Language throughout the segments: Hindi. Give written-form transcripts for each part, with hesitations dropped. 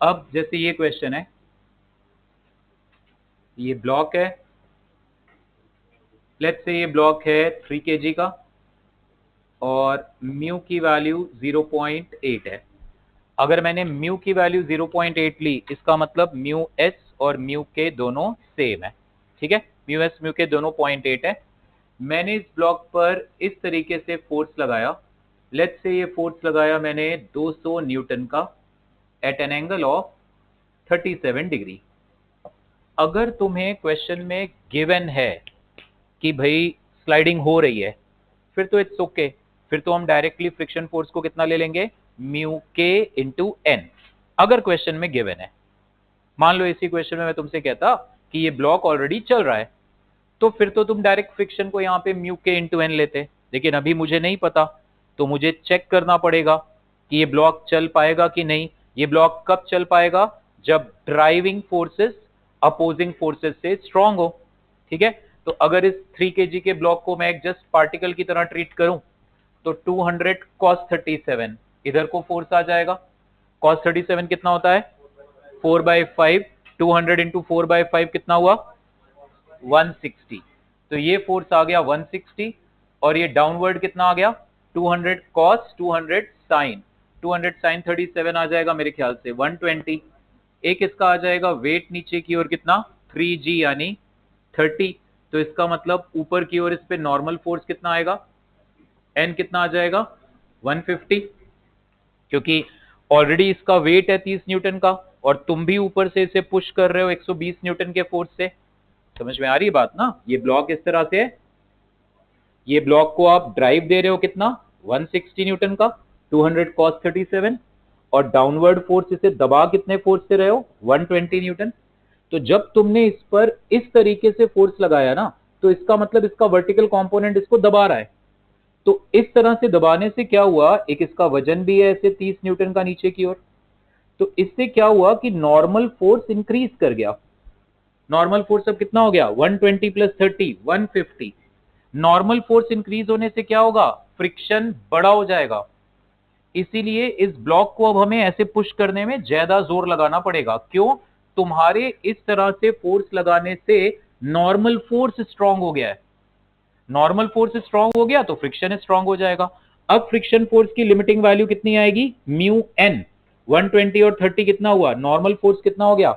अब जैसे ये क्वेश्चन है, ये ब्लॉक है, लेट्स से ये ब्लॉक है 3 kg का और म्यू की वैल्यू 0.8 है। अगर मैंने म्यू की वैल्यू 0.8 ली, इसका मतलब म्यू एस और म्यू के दोनों सेम है। ठीक है, म्यू एस म्यू के दोनों 0.8 है। मैंने इस ब्लॉक पर इस तरीके से फोर्स लगाया, लेट्स से ये फोर्स लगाया मैंने 200 न्यूटन का at an angle of 37 degree. अगर तुम्हें क्वेश्चन में गिवन है कि भाई स्लाइडिंग हो रही है, फिर तो इट्स ओके, फिर तो हम डायरेक्टली फ्रिक्शन फोर्स को कितना ले लेंगे, म्यू के इंटू एन। अगर क्वेश्चन में गिवन है, मान लो इसी क्वेश्चन में मैं तुमसे कहता कि ये ब्लॉक ऑलरेडी चल रहा है, तो फिर तो तुम डायरेक्ट फ्रिक्शन को यहाँ पे म्यू के इंटू एन लेते। लेकिन अभी मुझे नहीं पता, तो मुझे चेक करना पड़ेगा कि ये ब्लॉक चल पाएगा कि नहीं। ये ब्लॉक कब चल पाएगा, जब ड्राइविंग फोर्सेस अपोजिंग फोर्सेस से स्ट्रांग हो। ठीक है, तो अगर इस 3 kg के ब्लॉक को मैं एक जस्ट पार्टिकल की तरह ट्रीट करूं, तो 200 cos 37 इधर को फोर्स आ जाएगा। cos 37 कितना होता है, 4/5। 200 इंटू 4/5 कितना हुआ, 160। तो ये फोर्स आ गया 160, और ये डाउनवर्ड कितना आ गया, 200 cos 200 sin। 200 sin 37 आ जाएगा मेरे ख्याल से 120। एक इसका आ जाएगा वेट नीचे की ओर कितना, 3g यानी 30। तो इसका मतलब ऊपर की ओर इस पे नॉर्मल फोर्स कितना आएगा, n कितना आ जाएगा, 150। क्योंकि ऑलरेडी इसका वेट है 30 न्यूटन का, और तुम भी ऊपर से इसे पुश कर रहे हो 120 न्यूटन के फोर्स से। समझ में आ रही बात ना। ये ब्लॉक इस तरह से है, ये ब्लॉक को आप ड्राइव दे रहे हो कितना, 160 न्यूटन का, 200 cos 37, और डाउनवर्ड फोर्स इसे दबा कितने फोर्स से रहे हो, 120 न्यूटन। तो जब तुमने इस पर इस तरीके से फोर्स लगाया ना, तो इसका मतलब इसका वर्टिकल कंपोनेंट इसको दबा रहा है। तो इस तरह से दबाने से क्या हुआ, एक इसका वजन भी है ऐसे 30 न्यूटन का नीचे की ओर, तो इससे क्या हुआ कि नॉर्मल फोर्स इंक्रीज कर गया। नॉर्मल फोर्स अब कितना हो गया, 120 प्लस 30 150। नॉर्मल फोर्स इंक्रीज होने से क्या होगा, फ्रिक्शन बड़ा हो जाएगा। इसीलिए इस ब्लॉक को अब हमें ऐसे पुश करने में ज्यादा जोर लगाना पड़ेगा। क्यों, तुम्हारे इस तरह से फोर्स लगाने से नॉर्मल फोर्स स्ट्रांग हो गया है। नॉर्मल फोर्स स्ट्रांग हो गया तो फ्रिक्शन स्ट्रांग हो जाएगा। अब फ्रिक्शन फोर्स की लिमिटिंग वैल्यू कितनी आएगी, म्यू एन। 120 और 30 कितना हुआ, नॉर्मल फोर्स कितना हो गया,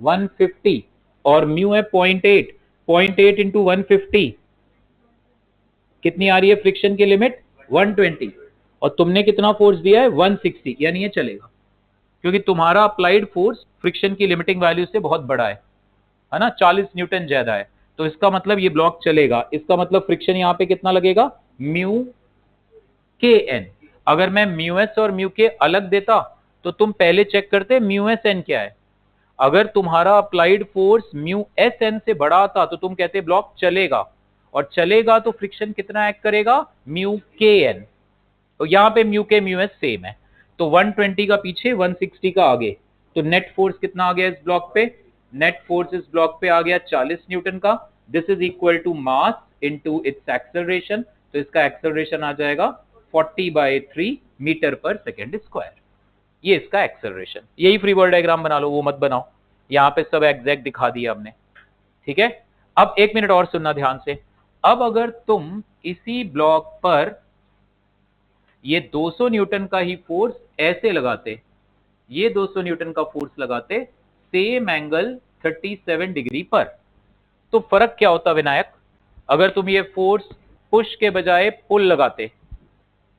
150, और म्यू है 0.8। 0.8 इंटू 150 कितनी आ रही है फ्रिक्शन की लिमिट, 120, और तुमने कितना फोर्स दिया है, 160, यानी ये चलेगा। क्योंकि तुम्हारा अप्लाइड फोर्स फ्रिक्शन की लिमिटिंग वैल्यू से बहुत बड़ा है ना, 40 न्यूटन ज्यादा है। तो इसका मतलब ये ब्लॉक चलेगा। इसका मतलब फ्रिक्शन यहां पे कितना लगेगा, म्यू के एन। अगर मैं म्यू एस और म्यू के अलग देता, तो तुम पहले चेक करते म्यू एस एन क्या है। अगर तुम्हारा applied force mu S N से बड़ा आता, तो तुम कहते ब्लॉक चलेगा, और चलेगा तो फ्रिक्शन कितना एक्ट करेगा, म्यू के एन। तो यहां पे म्यू के म्यू एस सेम है, तो 120 का पीछे 160 का आगे। तो नेट फोर्स कितना आ गया इस ब्लॉक पे, नेट फोर्स इस ब्लॉक पे आ गया 40 न्यूटन का। This is equal to mass into its acceleration. तो इसका एक्सेलरेशन आ जाएगा 40/3 मीटर पर सेकेंड स्क्वायर। ये इसका एक्सेलरेशन। यही फ्री बॉडी डायग्राम बना लो, वो मत बनाओ, यहाँ पे सब एग्जैक्ट दिखा दिया हमने। ठीक है, अब 1 मिनट और सुनना ध्यान से। अब अगर तुम इसी ब्लॉक पर ये 200 न्यूटन का ही फोर्स ऐसे लगाते, ये 200 न्यूटन का फोर्स लगाते सेम एंगल 37 डिग्री पर, तो फर्क क्या होता विनायक। अगर तुम ये फोर्स पुश के बजाय पुल लगाते,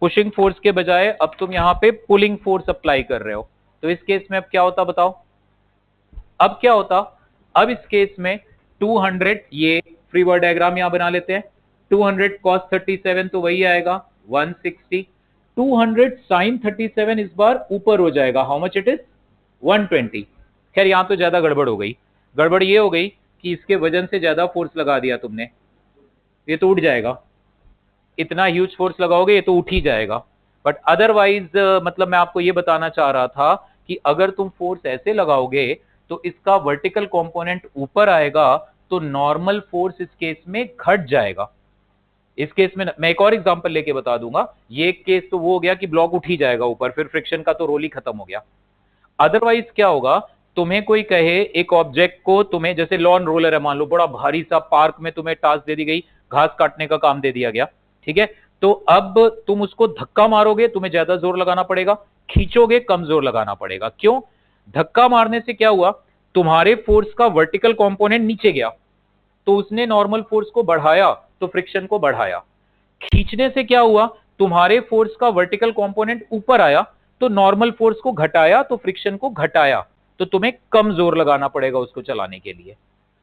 पुशिंग फोर्स के बजाय अब तुम यहां पे पुलिंग फोर्स अप्लाई कर रहे हो, तो इस केस में अब क्या होता बताओ। अब क्या होता, अब इस केस में 200, ये फ्री बॉडी डायग्राम यहां बना लेते हैं, 200 cos 37 तो वही आएगा 160। 200 sin 37 इस बार ऊपर हो जाएगा, हाउ मच इट इज, 120। खैर यहां तो ज्यादा गड़बड़ हो गई। गड़बड़ ये हो गई कि इसके वजन से ज्यादा फोर्स लगा दिया तुमने, ये तो उठ जाएगा। इतना ह्यूज फोर्स लगाओगे ये तो उठ ही जाएगा। बट अदरवाइज मतलब मैं आपको ये बताना चाह रहा था कि अगर तुम फोर्स ऐसे लगाओगे, तो इसका वर्टिकल कंपोनेंट ऊपर आएगा, तो नॉर्मल फोर्स इस केस में घट जाएगा। इस केस में मैं एक और एग्जांपल लेके बता दूंगा। ये केस तो वो हो गया कि ब्लॉक उठ ही जाएगा ऊपर, फिर फ्रिक्शन का तो रोल ही खत्म हो गया। अदरवाइज क्या होगा, तुम्हें कोई कहे एक ऑब्जेक्ट को, तुम्हें जैसे लॉन रोलर है मान लो, बड़ा भारी सा, पार्क में तुम्हें टास्क दे दी गई, घास काटने का काम दे दिया गया, ठीक है, तो अब तुम उसको धक्का मारोगे, तुम्हें ज्यादा जोर लगाना पड़ेगा, खींचोगे कम जोर लगाना पड़ेगा। क्यों? धक्का मारने से क्या हुआ, तुम्हारे फोर्स का वर्टिकल कंपोनेंट नीचे गया, तो उसने नॉर्मल फोर्स को बढ़ाया, तो फ्रिक्शन को बढ़ाया। खींचने से क्या हुआ, तुम्हारे फोर्स का वर्टिकल कंपोनेंट ऊपर आया, तो नॉर्मल फोर्स को घटाया, तो फ्रिक्शन को घटाया, तो तुम्हें कम जोर लगाना पड़ेगा उसको चलाने के लिए।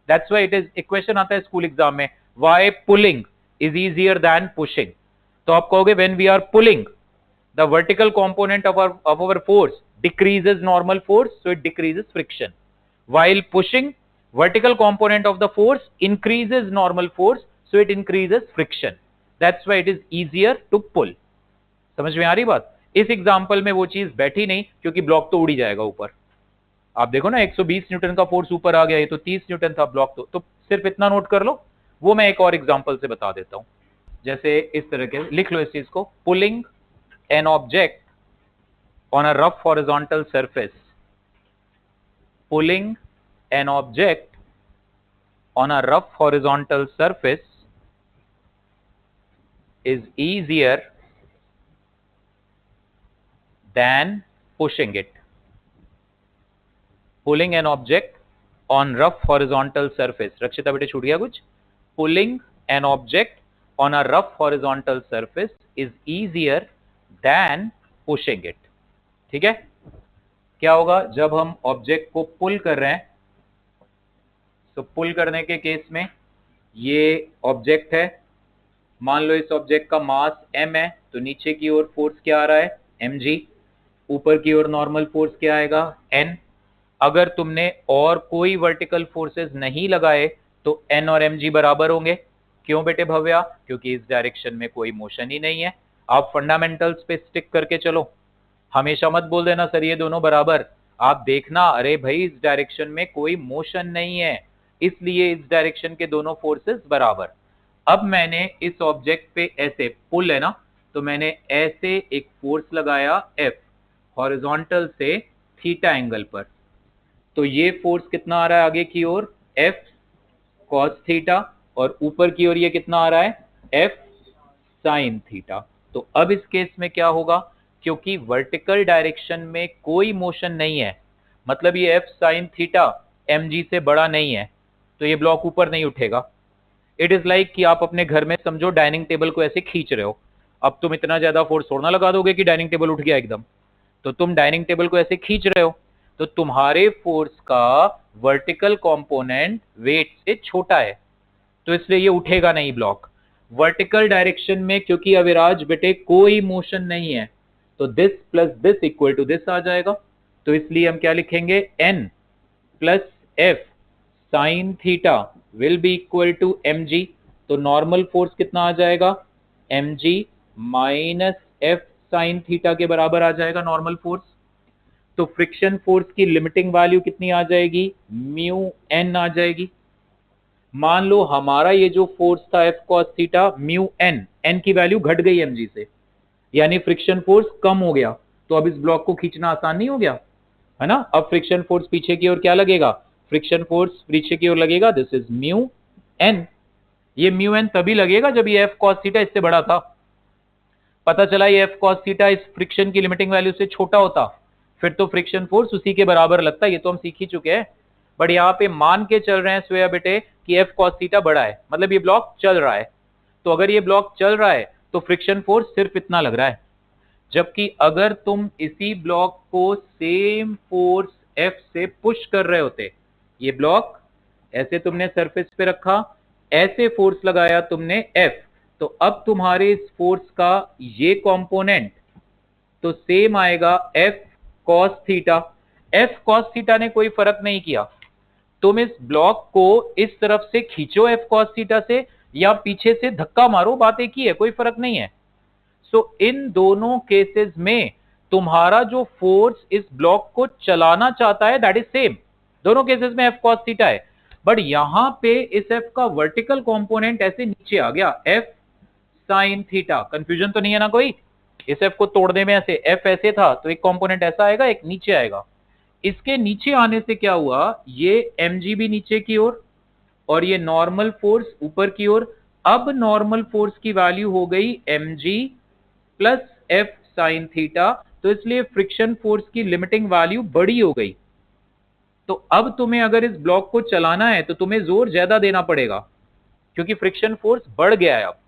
दैट्स व्हाई इट इज, एक क्वेश्चन आता है स्कूल एग्जाम में, why pulling is easier than pushing. तो आप कहोगे when we are pulling the vertical component of our force decreases normal force, so it decreases friction, while pushing vertical component of the force increases normal force, so it increases friction. That's why it is easier to pull. समझ में आ रही बात? इस एग्जांपल में वो चीज बैठी नहीं, क्योंकि ब्लॉक तो उड़ ही जाएगा ऊपर। आप देखो ना, 120 न्यूटन का फोर्स ऊपर आ गया, ये तो 30 न्यूटन था ब्लॉक, तो सिर्फ इतना नोट कर लो। वो मैं एक और एग्जांपल से बता देता हूं। जैसे इस तरह के लिख लो इस चीज को, pulling an object on a rough horizontal surface, pulling an object on a rough horizontal surface is easier than pushing it. Pulling an object on rough horizontal surface, रक्षिता बेटे छूट गया कुछ? Pulling an object on a rough horizontal surface is easier than pushing it. ठीक है? क्या होगा जब हम ऑब्जेक्ट को पुल कर रहे हैं, तो पुल करने के केस में ये ऑब्जेक्ट है, मान लो इस ऑब्जेक्ट का मास m है, तो नीचे की ओर फोर्स क्या आ रहा है, mg, ऊपर की ओर नॉर्मल फोर्स क्या आएगा, n। अगर तुमने और कोई वर्टिकल फोर्सेस नहीं लगाए तो n और mg बराबर होंगे। क्यों बेटे भव्या? क्योंकि इस डायरेक्शन में कोई मोशन ही नहीं है। आप फंडामेंटल्स पे स्टिक करके चलो, हमेशा मत बोल देना सर ये दोनों बराबर। आप देखना, अरे भाई इस डायरेक्शन में कोई मोशन नहीं है, इसलिए इस डायरेक्शन के दोनों फोर्सेस बराबर। अब मैंने इस ऑब्जेक्ट पे ऐसे, पुल है ना, तो मैंने ऐसे एक फोर्स लगाया F हॉरिजॉन्टल से थीटा एंगल पर, तो ये फोर्स कितना आ रहा है आगे की ओर, F cos थीटा, और ऊपर की ओर ये कितना आ रहा है, F sin थीटा। तो अब इस केस में क्या होगा, क्योंकि वर्टिकल डायरेक्शन में कोई मोशन नहीं है, मतलब ये F sin थीटा mg से बड़ा नहीं है, तो ये ब्लॉक ऊपर नहीं उठेगा। इट इज लाइक कि आप अपने घर में समझो डाइनिंग टेबल को ऐसे खींच रहे हो, अब तुम इतना ज्यादा फोर्स थोड़ा लगा दोगे कि डाइनिंग टेबल उठ गया एकदम, तो तुम डाइनिंग टेबल को ऐसे खींच रहे हो, तो तुम्हारे फोर्स का वर्टिकल कंपोनेंट वेट से छोटा है, तो इसलिए ये उठेगा नहीं ब्लॉक। वर्टिकल डायरेक्शन में क्योंकि अविराज बेटे कोई मोशन नहीं है, तो this plus this equal to this आ जाएगा, तो इसलिए हम क्या लिखेंगे, n plus F sine theta will be equal to mg। तो नॉर्मल फोर्स कितना आ जाएगा, mg minus F sine theta के बराबर आ जाएगा नॉर्मल फोर्स। तो फ्रिक्शन फोर्स की लिमिटिंग वैल्यू कितनी आ जाएगी, म्यू n आ जाएगी। मान लो हमारा ये जो फोर्स था F cos theta mu n की वैल्यू घट गई mg से, यानी फ्रिक्शन फोर्स कम हो गया, तो अब इस ब्लॉक को खींचना आसान नहीं हो गया, है ना। अब फ्रिक्शन फोर्स पीछे की ओर क्या लगेगा, फ्रिक्शन फोर्स पीछे की ओर लगेगा, दिस इज म्यू n। ये म्यू n तभी लगेगा जब ये एफ कॉस थीटा इससे बड़ा था। पता चला ये एफ कॉस थीटा इस फ्रिक्शन की लिमिटिंग वैल्यू से छोटा होता, फिर तो फ्रिक्शन फोर्स उसी के बराबर लगता, ये तो हम सीख ही चुके हैं। बट यहाँ पे मान के चल रहे हैं श्वेया बेटे कि एफ कॉस थीटा बड़ा है, मतलब ये ब्लॉक चल रहा है, तो अगर ये ब्लॉक चल रहा है तो फ्रिक्शन फोर्स सिर्फ इतना लग रहा है। जबकि अगर तुम इसी ब्लॉक को सेम फोर्स F से पुश कर रहे होते, ये ब्लॉक ऐसे तुमने सरफेस पे रखा, ऐसे फोर्स लगाया तुमने F, तो अब तुम्हारे इस फोर्स का ये कंपोनेंट तो सेम आएगा F cos theta. F cos theta ने कोई फर्क नहीं किया, तुम इस ब्लॉक को इस तरफ से खींचो F cos थीटा से या पीछे से धक्का मारो, बात एक ही है, कोई फर्क नहीं है। सो इन दोनों केसेस में तुम्हारा जो फोर्स इस ब्लॉक को चलाना चाहता है दैट इज सेम, दोनों केसेस में F cos थीटा है। बट यहां पे इस F का वर्टिकल कंपोनेंट ऐसे नीचे आ गया, F sin थीटा। कंफ्यूजन तो नहीं है ना कोई, इस F को तोड़ने में, ऐसे F ऐसे था तो एक कंपोनेंट ऐसा आएगा एक नीचे आएगा, इसके नीचे आने से क्या हुआ, ये mg भी नीचे की ओर और ये नॉर्मल फोर्स ऊपर की ओर। अब नॉर्मल फोर्स की वैल्यू हो गई mg plus F sine theta, तो इसलिए फ्रिक्शन फोर्स की लिमिटिंग वैल्यू बड़ी हो गई। तो अब तुम्हें अगर इस ब्लॉक को चलाना है तो तुम्हें जोर ज्यादा देना पड़ेगा, क्योंकि फ्रिक्शन फोर्स बढ़ गया है अब।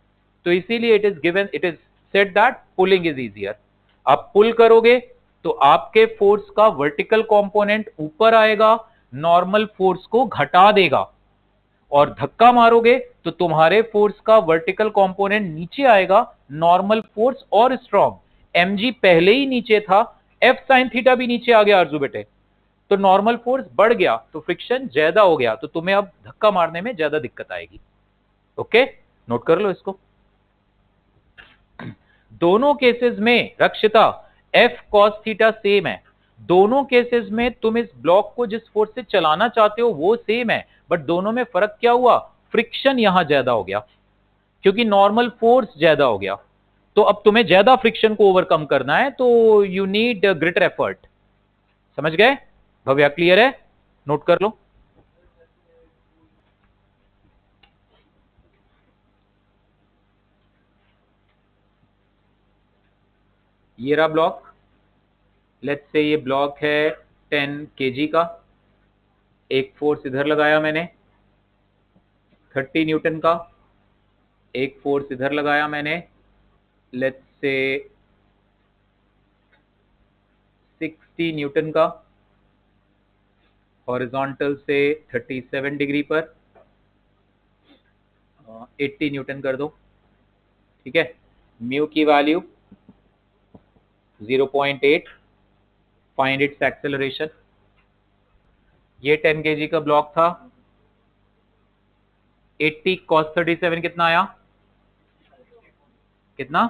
तो इसीलिए it is said that pulling is easier. आप पुल करोगे तो आपके फोर्स का वर्टिकल कंपोनेंट ऊपर आएगा, नॉर्मल फोर्स को घटा देगा, और धक्का मारोगे तो तुम्हारे फोर्स का वर्टिकल कंपोनेंट नीचे आएगा, नॉर्मल फोर्स और स्ट्रॉन्ग। mg पहले ही नीचे था, एफ साइन थीटा भी नीचे आ गया अर्जु बेटे, तो नॉर्मल फोर्स बढ़ गया, तो फ्रिक्शन ज्यादा हो गया, तो तुम्हें अब धक्का मारने में ज्यादा दिक्कत आएगी। ओके, नोट कर लो इसको। दोनों केसेस में रक्षिता एफ कॉस थीटा सेम है। दोनों केसेस में तुम इस ब्लॉक को जिस फोर्स से चलाना चाहते हो वो सेम है, बट दोनों में फर्क क्या हुआ, फ्रिक्शन यहां ज्यादा हो गया, क्योंकि नॉर्मल फोर्स ज्यादा हो गया। तो अब तुम्हें ज्यादा फ्रिक्शन को ओवरकम करना है, तो यू नीड ग्रेटर एफर्ट। समझ गए भव्या, क्लियर है? नोट कर लो। ये रहा ब्लॉक, लेट्स से ये ब्लॉक है 10 kg का। एक फोर्स इधर लगाया मैंने 30 न्यूटन का, एक फोर्स इधर लगाया मैंने लेट्स से 60 न्यूटन का, हॉरिजॉन्टल से 37 डिग्री पर 80 न्यूटन कर दो। ठीक है, म्यू की वैल्यू 0.8, फाइंड इट्स एक्सेलरेशन। ये 10 kg का ब्लॉक था, 80 cos 37 कितना आया, कितना?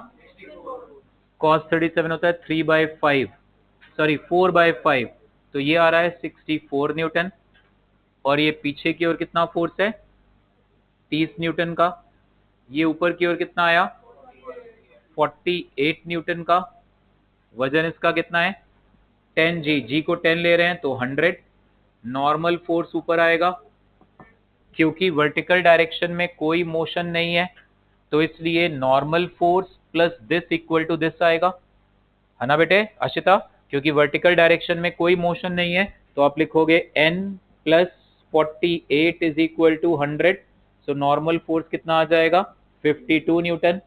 cos 37 होता है 3/5, सॉरी 4/5, तो ये आ रहा है 64 न्यूटन। और ये पीछे की ओर कितना फोर्स है, 30 न्यूटन का। ये ऊपर की ओर कितना आया, 48 न्यूटन का। वजन इसका कितना है, 10g, g को 10 ले रहे हैं तो 100। नॉर्मल फोर्स ऊपर आएगा, क्योंकि वर्टिकल डायरेक्शन में कोई मोशन नहीं है, तो इसलिए normal force plus this equal to this आएगा, है ना बेटे अशिता? क्योंकि वर्टिकल डायरेक्शन में कोई मोशन नहीं है, तो आप लिखोगे n plus 48 is equal to 100। So normal force कितना आ जाएगा, 52 न्यूटन।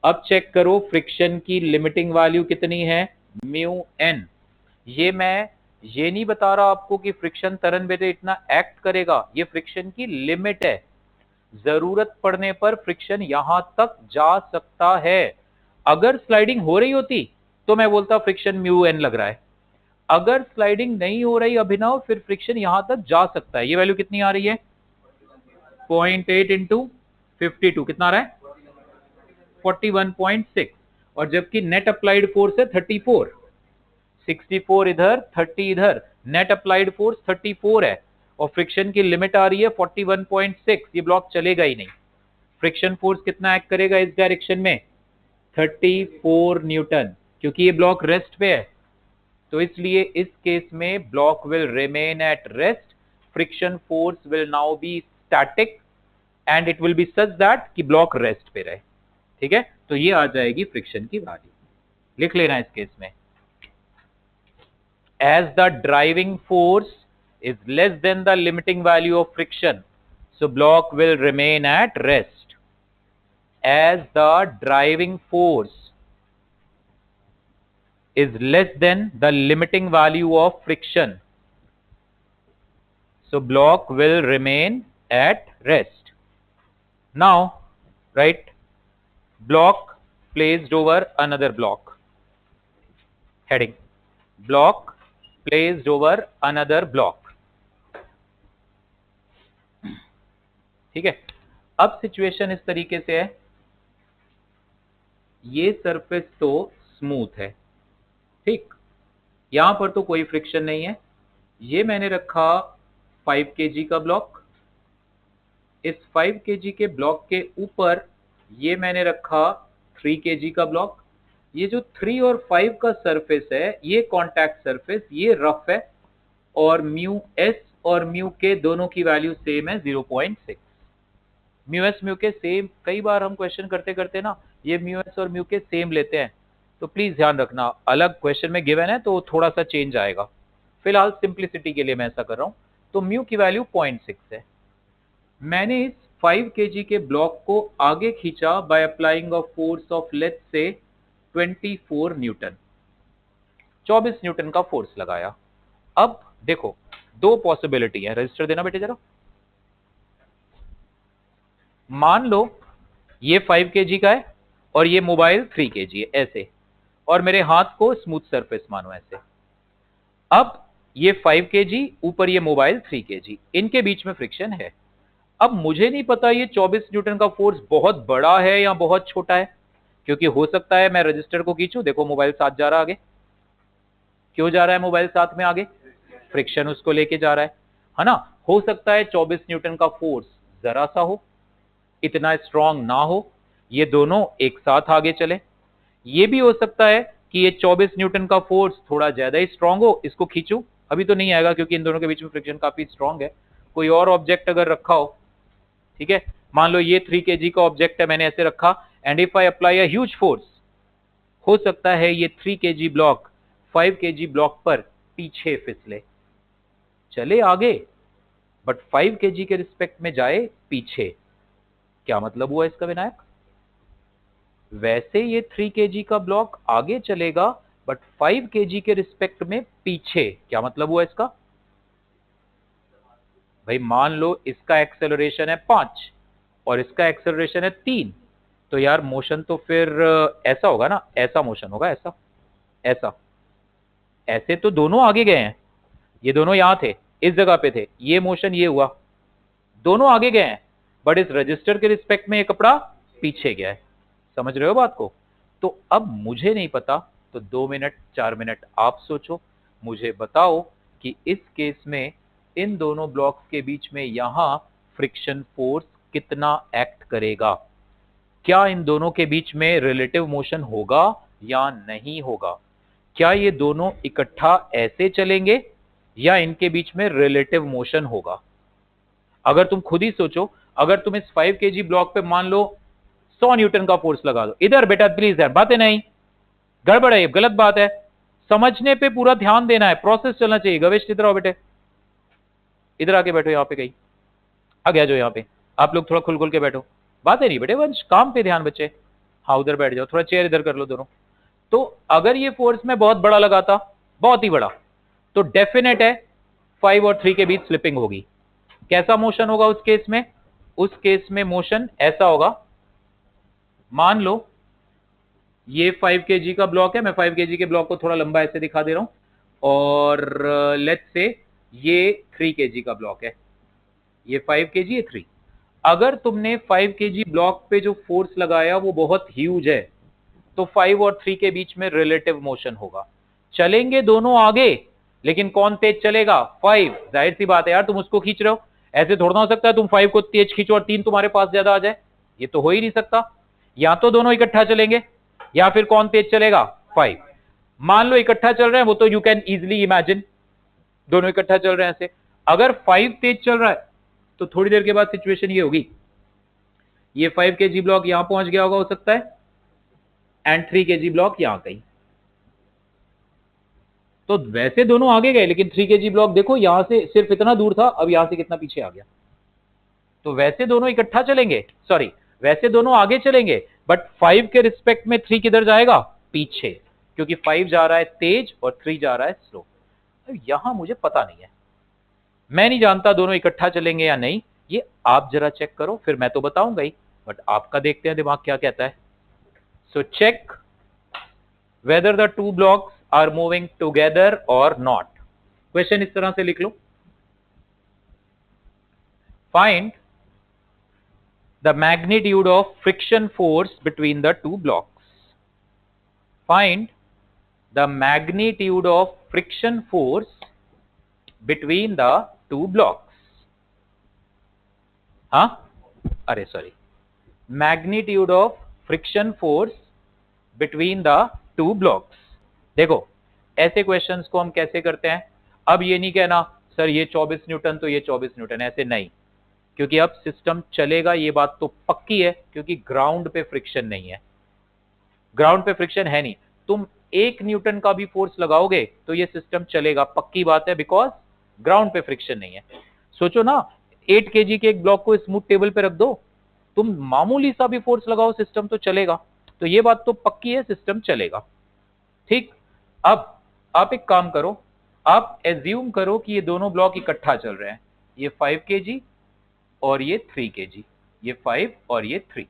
अब चेक करो फ्रिक्शन की लिमिटिंग वैल्यू कितनी है, म्यू एन। ये मैं ये नहीं बता रहा आपको कि फ्रिक्शन तरन बेटे इतना एक्ट करेगा, ये फ्रिक्शन की लिमिट है। जरूरत पड़ने पर फ्रिक्शन यहां तक जा सकता है। अगर स्लाइडिंग हो रही होती तो मैं बोलता फ्रिक्शन म्यू एन लग रहा है। अगर स्लाइडिंग नहीं हो रही अभिनव, फिर फ्रिक्शन यहां तक जा सकता है। ये वैल्यू कितनी आ रही है, 0.8 इंटू 52 कितना आ रहा है, 41.6। और जबकि नेट अप्लाइड फोर्स है 34, 64 इधर 30 इधर, नेट अप्लाइड फोर्स 34 है, और फ्रिक्शन की लिमिट आ रही है 41.6। ये ब्लॉक चलेगा ही नहीं। फ्रिक्शन फोर्स कितना एक्ट करेगा इस डायरेक्शन में, 34 न्यूटन, क्योंकि ये ब्लॉक रेस्ट पे है। तो इसलिए इस केस में block will remain at rest, friction force will now B static, and it will be such that कि ब्लॉक रेस्ट पे रहे। ठीक है, तो ये आ जाएगी फ्रिक्शन की वैल्यू, लिख लेना इस केस में। As the driving force is less than the limiting value of friction, so block will remain at rest. As the driving force is less than the limiting value of friction, so block will remain at rest. Now, write block placed over another block. Heading: block placed over another block. ठीक है, अब सिचुएशन इस तरीके से है, ये सरफेस तो स्मूथ है, ठीक, यहां पर तो कोई फ्रिक्शन नहीं है। ये मैंने रखा 5 kg का ब्लॉक, इस 5 kg के ब्लॉक के ऊपर ये मैंने रखा 3 kg का ब्लॉक। ये जो 3 और 5 का सरफेस है, ये कॉन्टैक्ट सरफेस, ये रफ है, और म्यू एस और म्यू के दोनों की वैल्यू सेम है 0.6। म्यू एस म्यू के सेम, कई बार हम क्वेश्चन करते करते ना ये म्यू एस और म्यू के सेम लेते हैं, तो प्लीज ध्यान रखना, अलग क्वेश्चन में गिवन है तो थोड़ा सा चेंज आएगा। फिलहाल सिंप्लिसिटी के लिए मैं ऐसा कर रहा हूं। तो म्यू की वैल्यू 0.6 है। मैंने इस 5 kg के ब्लॉक को आगे खींचा by applying a force of let's say 24 Newton, 24 Newton का फोर्स लगाया। अब देखो दो पॉसिबिलिटी है, रजिस्टर देना बेटे जरा। मान लो ये 5 kg का है और ये मोबाइल 3 kg है ऐसे, और मेरे हाथ को स्मूथ सरफेस मानो ऐसे। अब ये 5 kg ऊपर ये मोबाइल 3 kg, इनके बीच में फ्रिक्शन है। अब मुझे नहीं पता ये 24 न्यूटन का फोर्स बहुत बड़ा है या बहुत छोटा है, क्योंकि हो सकता है मैं रजिस्टर को खींचूं, देखो मोबाइल साथ जा रहा है आगे। क्यों जा रहा है मोबाइल साथ में आगे? फ्रिक्शन उसको लेके जा रहा है ना। हो सकता है 24 न्यूटन का फोर्स जरा सा हो, इतना स्ट्रांग ना हो, ये दोनों एक साथ आगे चले। ये भी हो सकता है कि ये 24 न्यूटन का फोर्स थोड़ा ज्यादा ही स्ट्रांग हो, इसको खींचूं, अभी तो नहीं आएगा क्योंकि इन दोनों के बीच में फ्रिक्शन काफी स्ट्रांग है। कोई और ऑब्जेक्ट अगर रखा हो, ठीक है, मान लो ये 3 kg का ऑब्जेक्ट है, मैंने ऐसे रखा, and if I apply a huge force, हो सकता है ये 3 kg ब्लॉक 5 kg ब्लॉक पर पीछे फिसले, चले आगे बट 5 kg के रिस्पेक्ट में जाए पीछे। क्या मतलब हुआ इसका विनायक? वैसे ये 3 kg का ब्लॉक आगे चलेगा बट 5 kg के रिस्पेक्ट में पीछे। क्या मतलब हुआ इसका? भाई मान लो इसका एक्सेलरेशन है 5 और इसका एक्सेलरेशन है 3, तो यार मोशन तो फिर ऐसा होगा ना, ऐसा मोशन होगा, ऐसा ऐसा। ऐसे तो दोनों आगे गए हैं, ये दोनों यहां थे, इस जगह पे थे, ये मोशन ये हुआ, दोनों आगे गए हैं, बट इस रजिस्टर के रिस्पेक्ट में ये कपड़ा पीछे गया है। समझ रहे हो बात को? तो अब मुझे नहीं पता, तो 2 मिनट 4 मिनट आप सोचो, मुझे बताओ कि इस केस में इन दोनों ब्लॉक्स के बीच में यहां फ्रिक्शन फोर्स कितना एक्ट करेगा? क्या इन दोनों के बीच में रिलेटिव मोशन होगा या नहीं होगा? क्या ये दोनों इकट्ठा ऐसे चलेंगे या इनके बीच में रिलेटिव मोशन होगा? अगर तुम खुद ही सोचो, अगर तुम इस 5 kg ब्लॉक पे मान लो 100 न्यूटन का फोर्स लगा दो, इधर बेटा प्लीज यार, बातें नहीं, गड़बड़ है, ये गलत बात है, समझने पे पूरा ध्यान देना है, प्रोसेस चलना चाहिए। गवेश इधर आओ बेटे, इधर आके बैठो, यहाँ पे कहीं आ गया जो, यहाँ पे आप लोग थोड़ा खुल खुल के बैठो, बातें नहीं बेटे, वंश काम पे ध्यान बच्चे। हाँ उधर बैठ जाओ, थोड़ा चेयर इधर कर लो दोनों। तो अगर ये फोर्स में बहुत बड़ा लगाता, बहुत ही बड़ा, तो डेफिनेट है 5 और 3 के बीच स्लिपिंग होगी। कैसा मोशन होगा उस केस में? उस केस में मोशन ऐसा होगा, मान लो ये 5 kg का ब्लॉक है, मैं 5 kg के ब्लॉक को थोड़ा लंबा ऐसे दिखा दे रहा हूं, और लेट्स से ये 3 kg का ब्लॉक है, ये 5 kg ये 3। अगर तुमने 5 kg ब्लॉक पे जो फोर्स लगाया वो बहुत ह्यूज है, तो 5 और 3 के बीच में रिलेटिव मोशन होगा, चलेंगे दोनों आगे, लेकिन कौन तेज चलेगा? 5। जाहिर सी बात है यार, तुम उसको खींच रहे हो, ऐसे थोड़ा हो सकता है तुम 5 को तेज खींचो और 3 तुम्हारे पास ज्यादा आ जाए, ये तो हो ही नहीं सकता। या तो दोनों इकट्ठा चलेंगे या फिर कौन तेज चलेगा? 5। मान लो इकट्ठा चल रहे हैं, वो तो यू कैन इजिली इमेजिन, दोनों इकट्ठा चल रहे हैं ऐसे। अगर 5 तेज चल रहा है तो थोड़ी देर के बाद सिचुएशन ये होगी, ये 5 kg ब्लॉक यहां पहुंच गया होगा हो सकता है, एंड 3 kg ब्लॉक यहां कहीं, तो वैसे दोनों आगे गए, लेकिन 3 kg ब्लॉक देखो यहां से सिर्फ इतना दूर था, अब यहां से कितना पीछे आ गया। तो वैसे दोनों इकट्ठा चलेंगे, सॉरी वैसे दोनों आगे चलेंगे, बट 5 के रिस्पेक्ट में 3 किधर जाएगा? पीछे, क्योंकि 5 जा रहा है तेज और 3 जा रहा है स्लो। तो यहां मुझे पता नहीं है, मैं नहीं जानता दोनों इकट्ठा चलेंगे या नहीं, ये आप जरा चेक करो, फिर मैं तो बताऊंगा ही, बट आपका देखते हैं दिमाग क्या कहता है। So check whether the two blocks are moving together or not। Question इस तरह से लिख लो, find the magnitude of friction force between the two blocks। find the magnitude of friction force between the two blocks। हाँ, अरे sorry, magnitude of friction force between the two blocks। देखो ऐसे क्वेश्चंस को हम कैसे करते हैं, अब ये नहीं कहना सर ये 24 न्यूटन तो ये 24 न्यूटन, ऐसे नहीं, क्योंकि अब सिस्टम चलेगा, ये बात तो पक्की है, क्योंकि ग्राउंड पे फ्रिक्शन नहीं है, ग्राउंड पे फ्रिक्शन है नहीं। तुम 1 न्यूटन का भी फोर्स लगाओगे तो ये सिस्टम चलेगा, पक्की बात है, बिकॉज ग्राउंड पे फ्रिक्शन नहीं है। सोचो ना, 8 kg के एक ब्लॉक को स्मूथ टेबल पे रख दो, तुम मामूली सा भी फोर्स लगाओ सिस्टम तो चलेगा। तो ये बात तो पक्की है, सिस्टम चलेगा। ठीक, अब आप एक काम करो, आप एज्यूम करो कि ये दोनों ब्लॉक इकट्ठा चल रहे हैं, ये 5 kg और ये 3 kg, ये 5 और ये 3।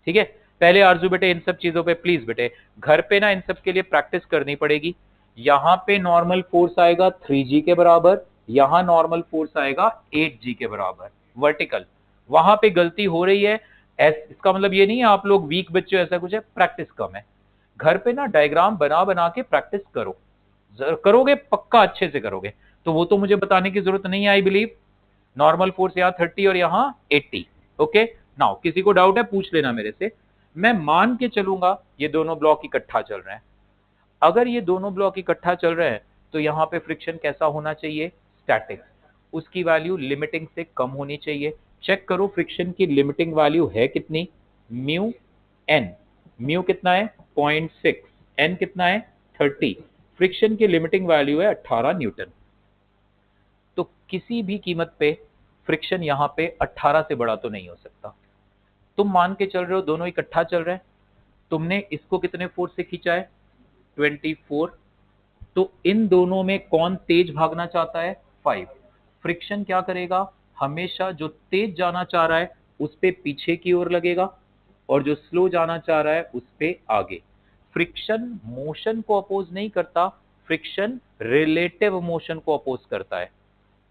ठीक है, पहले आरजू बेटे इन सब चीजों पे प्लीज बेटे घर पे ना इन सब के लिए प्रैक्टिस करनी पड़ेगी। यहां पे नॉर्मल फोर्स आएगा 3G के बराबर, यहां नॉर्मल फोर्स आएगा 8G के बराबर वर्टिकल। वहां पे गलती हो रही है, इसका मतलब ये नहीं है आप लोग वीक बच्चे, ऐसा कुछ है, प्रैक्टिस कम है। घर पे ना डायग्राम बना बना के प्रैक्टिस करो, करोगे पक्का अच्छे से करोगे, तो वो तो मुझे बताने की जरूरत नहीं है। आई बिलीव नॉर्मल फोर्स यहाँ 30 और यहाँ 80। ओके, नाउ किसी को डाउट है पूछ लेना मेरे से। मैं मान के चलूंगा ये दोनों ब्लॉक इकट्ठा चल रहे हैं, अगर ये दोनों ब्लॉक इकट्ठा चल रहे हैं तो यहाँ पे फ्रिक्शन कैसा होना चाहिए, स्टैटिक, उसकी वैल्यू लिमिटिंग से कम होनी चाहिए। चेक करो फ्रिक्शन की लिमिटिंग वैल्यू है कितनी, म्यू एन, म्यू कितना है 0.6, एन कितना है 30, फ्रिक्शन की लिमिटिंग वैल्यू है 18 न्यूटन। तो किसी भी कीमत पे फ्रिक्शन यहाँ पे 18 से बड़ा तो नहीं हो सकता। तुम मान के चल रहे हो दोनों इकट्ठा चल रहे हैं, तुमने इसको कितने फोर्स से खींचा है 24, तो इन दोनों में कौन तेज भागना चाहता है 5। फ्रिक्शन क्या करेगा, हमेशा जो तेज जाना चाह रहा है उस पे पीछे की ओर लगेगा और जो स्लो जाना चाह रहा है उस पे आगे। फ्रिक्शन मोशन को अपोज नहीं करता, फ्रिक्शन रिलेटिव मोशन को अपोज करता है,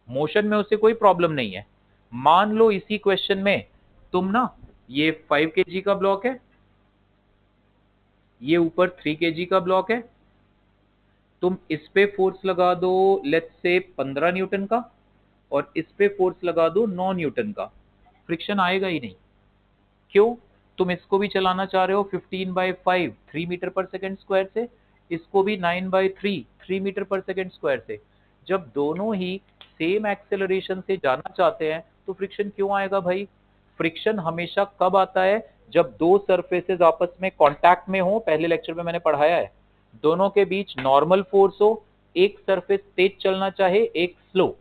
मोशन में उससे कोई प्रॉब्लम नहीं है। मान लो इसी क्वेश्चन में तुम ना, ये 5 kg का ब्लॉक है, ये ऊपर 3 kg का ब्लॉक है, तुम इस पे फोर्स लगा दो लेट्स से 15 न्यूटन का और इस पे फोर्स लगा दो 9 न्यूटन का, फ्रिक्शन आएगा ही नहीं। क्यों, तुम इसको भी चलाना चाह रहे हो 15/5 3 मीटर पर सेकेंड स्क्वायर से, इसको भी 9/3 3 मीटर पर सेकेंड स्क्वायर से। जब दोनों ही सेम एक्सेलरेशन से जाना चाहते हैं तो फ्रिक्शन क्यों आएगा भाई। फ्रिक्शन हमेशा कब आता है, जब दो सरफेसेस आपस में कांटेक्ट में हो, पहले लेक्चर में मैंने पढ़ाया है, दोनों के बीच नॉर्मल फोर्स हो, एक सरफेस तेज चलना चाहे एक स्लो,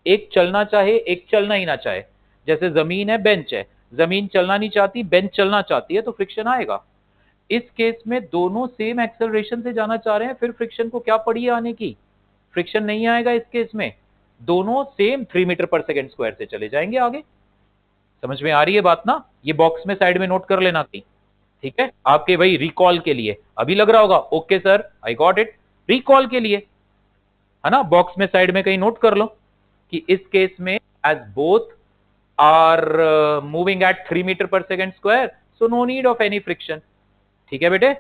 एक चलना चाहे एक चलना ही ना चाहे। जैसे जमीन है बेंच है, जमीन चलना नहीं चाहती बेंच चलना चाहती है, तो फ्रिक्शन आएगा। इस केस में दोनों सेम एक्सेलरेशन से जाना चाह रहे हैं, फिर फ्रिक्शन को क्या पड़ी है आने की, फ्रिक्शन नहीं आएगा इस केस में, दोनों same 3 metre per second square से चले जाएंगे आगे। समझ में आ रही है बात ना, ये बॉक्स में साइड में नोट कर लेना थी, ठीक है, आपके भाई रिकॉल के लिए। अभी लग रहा होगा okay sir I got it, recall के लिए है ना, बॉक्स में साइड में कहीं नोट कर लो कि इस केस में as both are moving at 3 metre per second square, so no need of any friction. ठीक है बेटे,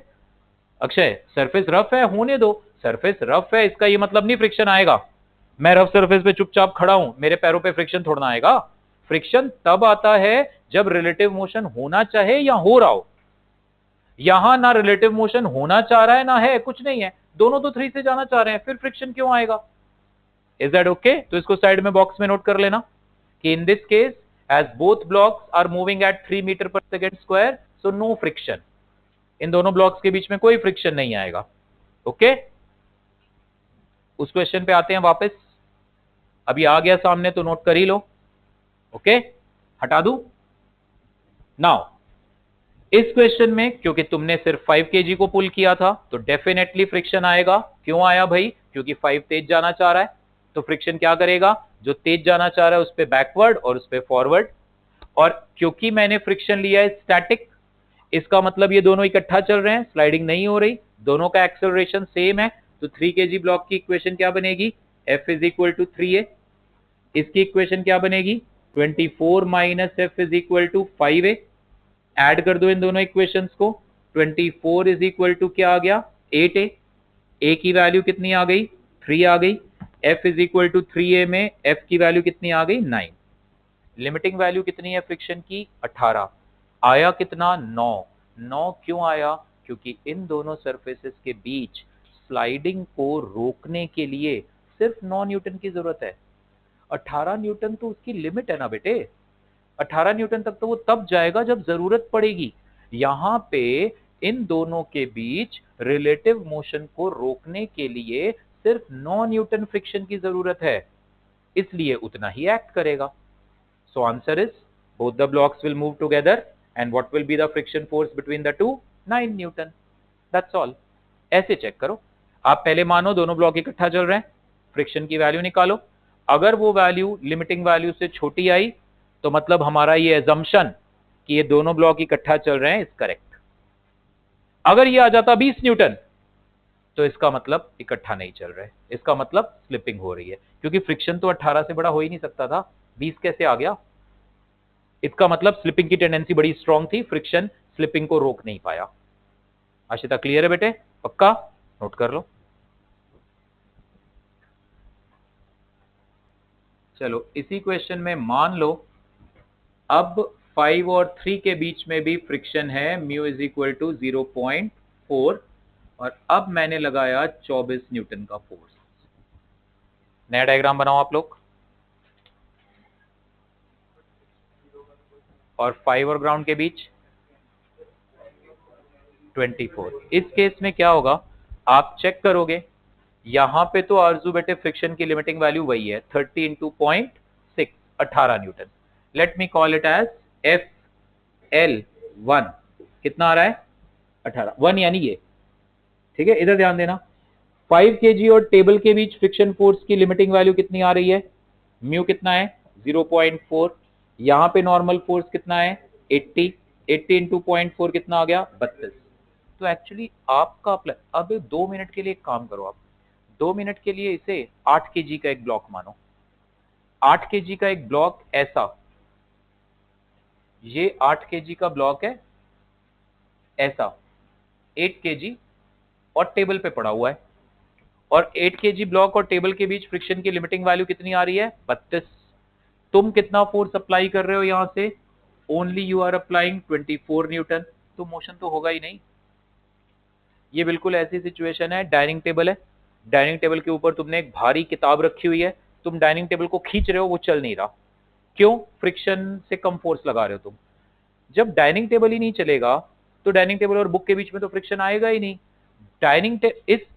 अक्षय सरफेस रफ है होने दो, सरफेस रफ है इसका ये मतलब नहीं फ्रिक्शन आएगा। मैं रफ सरफेस पे चुपचाप खड़ा हूं, मेरे पैरों पे फ्रिक्शन थोड़ा आएगा। फ्रिक्शन तब आता है जब रिलेटिव मोशन होना चाहे या हो रहा हो, यहां ना रिलेटिव मोशन होना चाह रहा है ना है, कुछ नहीं है, दोनों तो 3 से जाना चाह रहे हैं, फिर फ्रिक्शन क्यों आएगा। इज दैट ओके, तो इसको साइड में बॉक्स में नोट कर लेना कि in this case as both blocks are moving at 3 metre per second square, so no friction, इन दोनों ब्लॉक्स के बीच में कोई फ्रिक्शन नहीं आएगा। ओके, उस क्वेश्चन पे आते हैं वापस, अभी आ गया सामने तो नोट कर ही लो। ओके, हटा दूं नाउ। इस क्वेश्चन में क्योंकि तुमने सिर्फ 5 kg को पुल किया था तो डेफिनेटली फ्रिक्शन आएगा। क्यों आया भाई, क्योंकि 5 तेज जाना चाह रहा है, तो फ्रिक्शन क्या करेगा, जो तेज जाना चाह रहा है उस पे बैकवर्ड और उस पे फॉरवर्ड। और क्योंकि मैंने फ्रिक्शन लिया है स्टैटिक, इसका मतलब ये दोनों इकट्ठा चल रहे हैं, स्लाइडिंग नहीं हो रही, दोनों का एक्सेलरेशन सेम है, तो 3 kg ब्लॉक की इक्वेशन क्या बनेगी, F is equal to 3a। इसकी इक्वेशन क्या बनेगी, 24 minus F is equal to 5a। Add कर दो इन दोनों इक्वेशंस को, 24 इज इक्वल टू क्या आ गया 8a, a की वैल्यू कितनी आ गई 3 आ गई, F is equal to 3a में F की वैल्यू कितनी आ गई 9। लिमिटिंग वैल्यू कितनी है फ्रिक्शन की 18, आया कितना 9। 9 क्यों आया, क्योंकि इन दोनों सरफेसेस के बीच स्लाइडिंग को रोकने के लिए सिर्फ 9 न्यूटन की जरूरत है। 18 न्यूटन तो उसकी लिमिट है ना बेटे। 18 न्यूटन तक तो वो तब जाएगा जब जरूरत पड़ेगी। यहां पे इन दोनों के बीच रिलेटिव मोशन को रोकने के लिए सिर्फ 9 न्यूटन फ्रिक्शन की जरूरत है, इसलिए उतना ही एक्ट करेगा। So answer is both the blocks will move together and what will be the friction force between the to? 9 Newton. That's all. ऐसे चेक करो। आप पहले मानो दोनों ब्लॉक इकट्ठा चल रहे हैं, फ्रिक्शन की वैल्यू निकालो। अगर वो वैल्यू लिमिटिंग वैल्यू से छोटी आई तो मतलब हमारा ये एजम्पशन कि ये दोनों ब्लॉक इकट्ठा चल रहे हैं इज करेक्ट। अगर ये आ जाता 20 न्यूटन तो इसका मतलब इकट्ठा नहीं चल रहा है, इसका मतलब स्लिपिंग हो रही है, क्योंकि फ्रिक्शन तो 18 से बड़ा हो ही नहीं सकता था, 20 कैसे आ गया? इसका मतलब स्लिपिंग की टेंडेंसी बड़ी स्ट्रांग थी, फ्रिक्शन स्लिपिंग को रोक नहीं पाया। आशिता क्लियर है बेटे? पक्का? नोट कर लो। चलो इसी क्वेश्चन में मान लो अब 5 और 3 के बीच में भी फ्रिक्शन है, म्यू इज इक्वल टू 0.4, और अब मैंने लगाया 24 न्यूटन का फोर्स। नया डायग्राम बनाओ आप लोग। और 5 और ग्राउंड के बीच 24। इस केस में क्या होगा, आप चेक करोगे यहां पे तो आरजू बेटे फ्रिक्शन की लिमिटिंग वैल्यू वही है, 30 into 0.6, 18 newton. Let me call it as F L 1। कितना आ रहा है? 18, 1 यानी ये, ठीक है। इधर ध्यान देना, 5 केजी और टेबल के बीच फ्रिक्शन फोर्स की लिमिटिंग वैल्यू कितनी आ रही है? म्यू कितना है? 0.4। यहां पे नॉर्मल फोर्स कितना है? 80। 80 इंटू 0.4 कितना आ गया? 32। तो एक्चुअली आपका अब 2 मिनट के लिए एक काम करो, आप 2 मिनट के लिए इसे 8 केजी का एक ब्लॉक मानो। 8 केजी का एक ब्लॉक ऐसा, ये 8 केजी का ब्लॉक है ऐसा, 8 केजी और टेबल पे पड़ा हुआ है, और 8 केजी ब्लॉक और टेबल के बीच फ्रिक्शन की लिमिटिंग वैल्यू कितनी आ रही है? 32। तुम कितना फोर्स अप्लाई कर रहे हो यहां से? Only you are applying 24 newton, तो मोशन तो होगा ही नहीं। ये बिल्कुल ऐसी सिचुएशन है, डाइनिंग टेबल है, डाइनिंग टेबल के ऊपर तुमने एक भारी किताब रखी हुई है, तुम डाइनिंग टेबल को खींच रहे हो, वो चल नहीं रहा। क्यों? फ्रिक्शन से कम फोर्स लगा रहे हो तुम। जब डाइनिंग टेबल ही नहीं चलेगा तो डाइनिंग टेबल और बुक के बीच में तो फ्रिक्शन आएगा ही नहीं।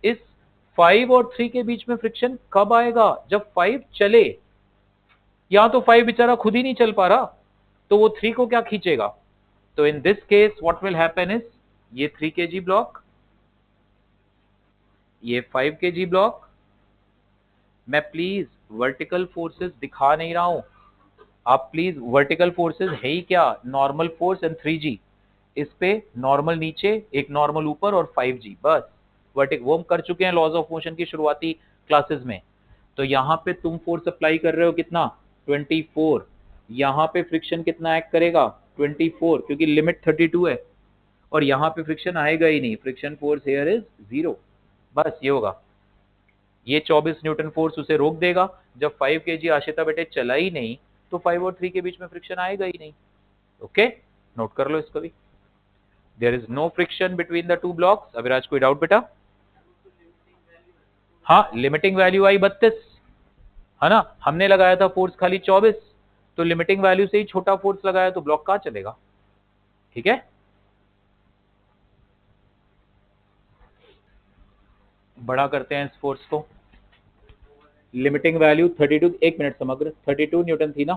इस 5 और 3 के बीच में फ्रिक्शन कब आएगा? जब 5 चले। यहां तो 5 बेचारा खुद ही नहीं चल पा रहा, तो वो 3 को क्या खींचेगा? तो in this case what will happen is, ये 3 केजी ब्लॉक, ये 5 केजी ब्लॉक, मैं प्लीज वर्टिकल फोर्सेस दिखा नहीं रहा हूं, आप प्लीज, वर्टिकल फोर्सेस है ही क्या? Normal force and 3G। इस पे नॉर्मल नीचे, एक नॉर्मल ऊपर और 5G, बस। वर्टिक वो हम कर चुके हैं लॉज ऑफ मोशन की शुरुआती क्लासेस में। तो यहां पे तुम फोर्स अप्लाई कर रहे हो कितना? 24। यहां पे फ्रिक्शन कितना एक्ट करेगा? 24, क्योंकि लिमिट 32 है, और यहां पे फ्रिक्शन आएगा ही नहीं, फ्रिक्शन फोर्स हियर इज 0। बस ये होगा, ये 24 न्यूटन फोर्स उसे रोक देगा। जब 5 केजी आशिता बेटे चला ही नहीं तो 5 और 3 के बीच में फ्रिक्शन आएगा ही नहीं। ओके, नोट कर लो इसको भी। There is no friction between the two blocks. Aviraj कोई डाउट बेटा? हाँ, लिमिटिंग वैल्यू आई 32 है ना, हमने लगाया था फोर्स खाली 24, तो लिमिटिंग वैल्यू से ही छोटा फोर्स लगाया तो ब्लॉक कहां चलेगा? ठीक है, बड़ा करते हैं इस फोर्स को। लिमिटिंग वैल्यू 32, एक मिनट समग्र, 32 न्यूटन थी ना?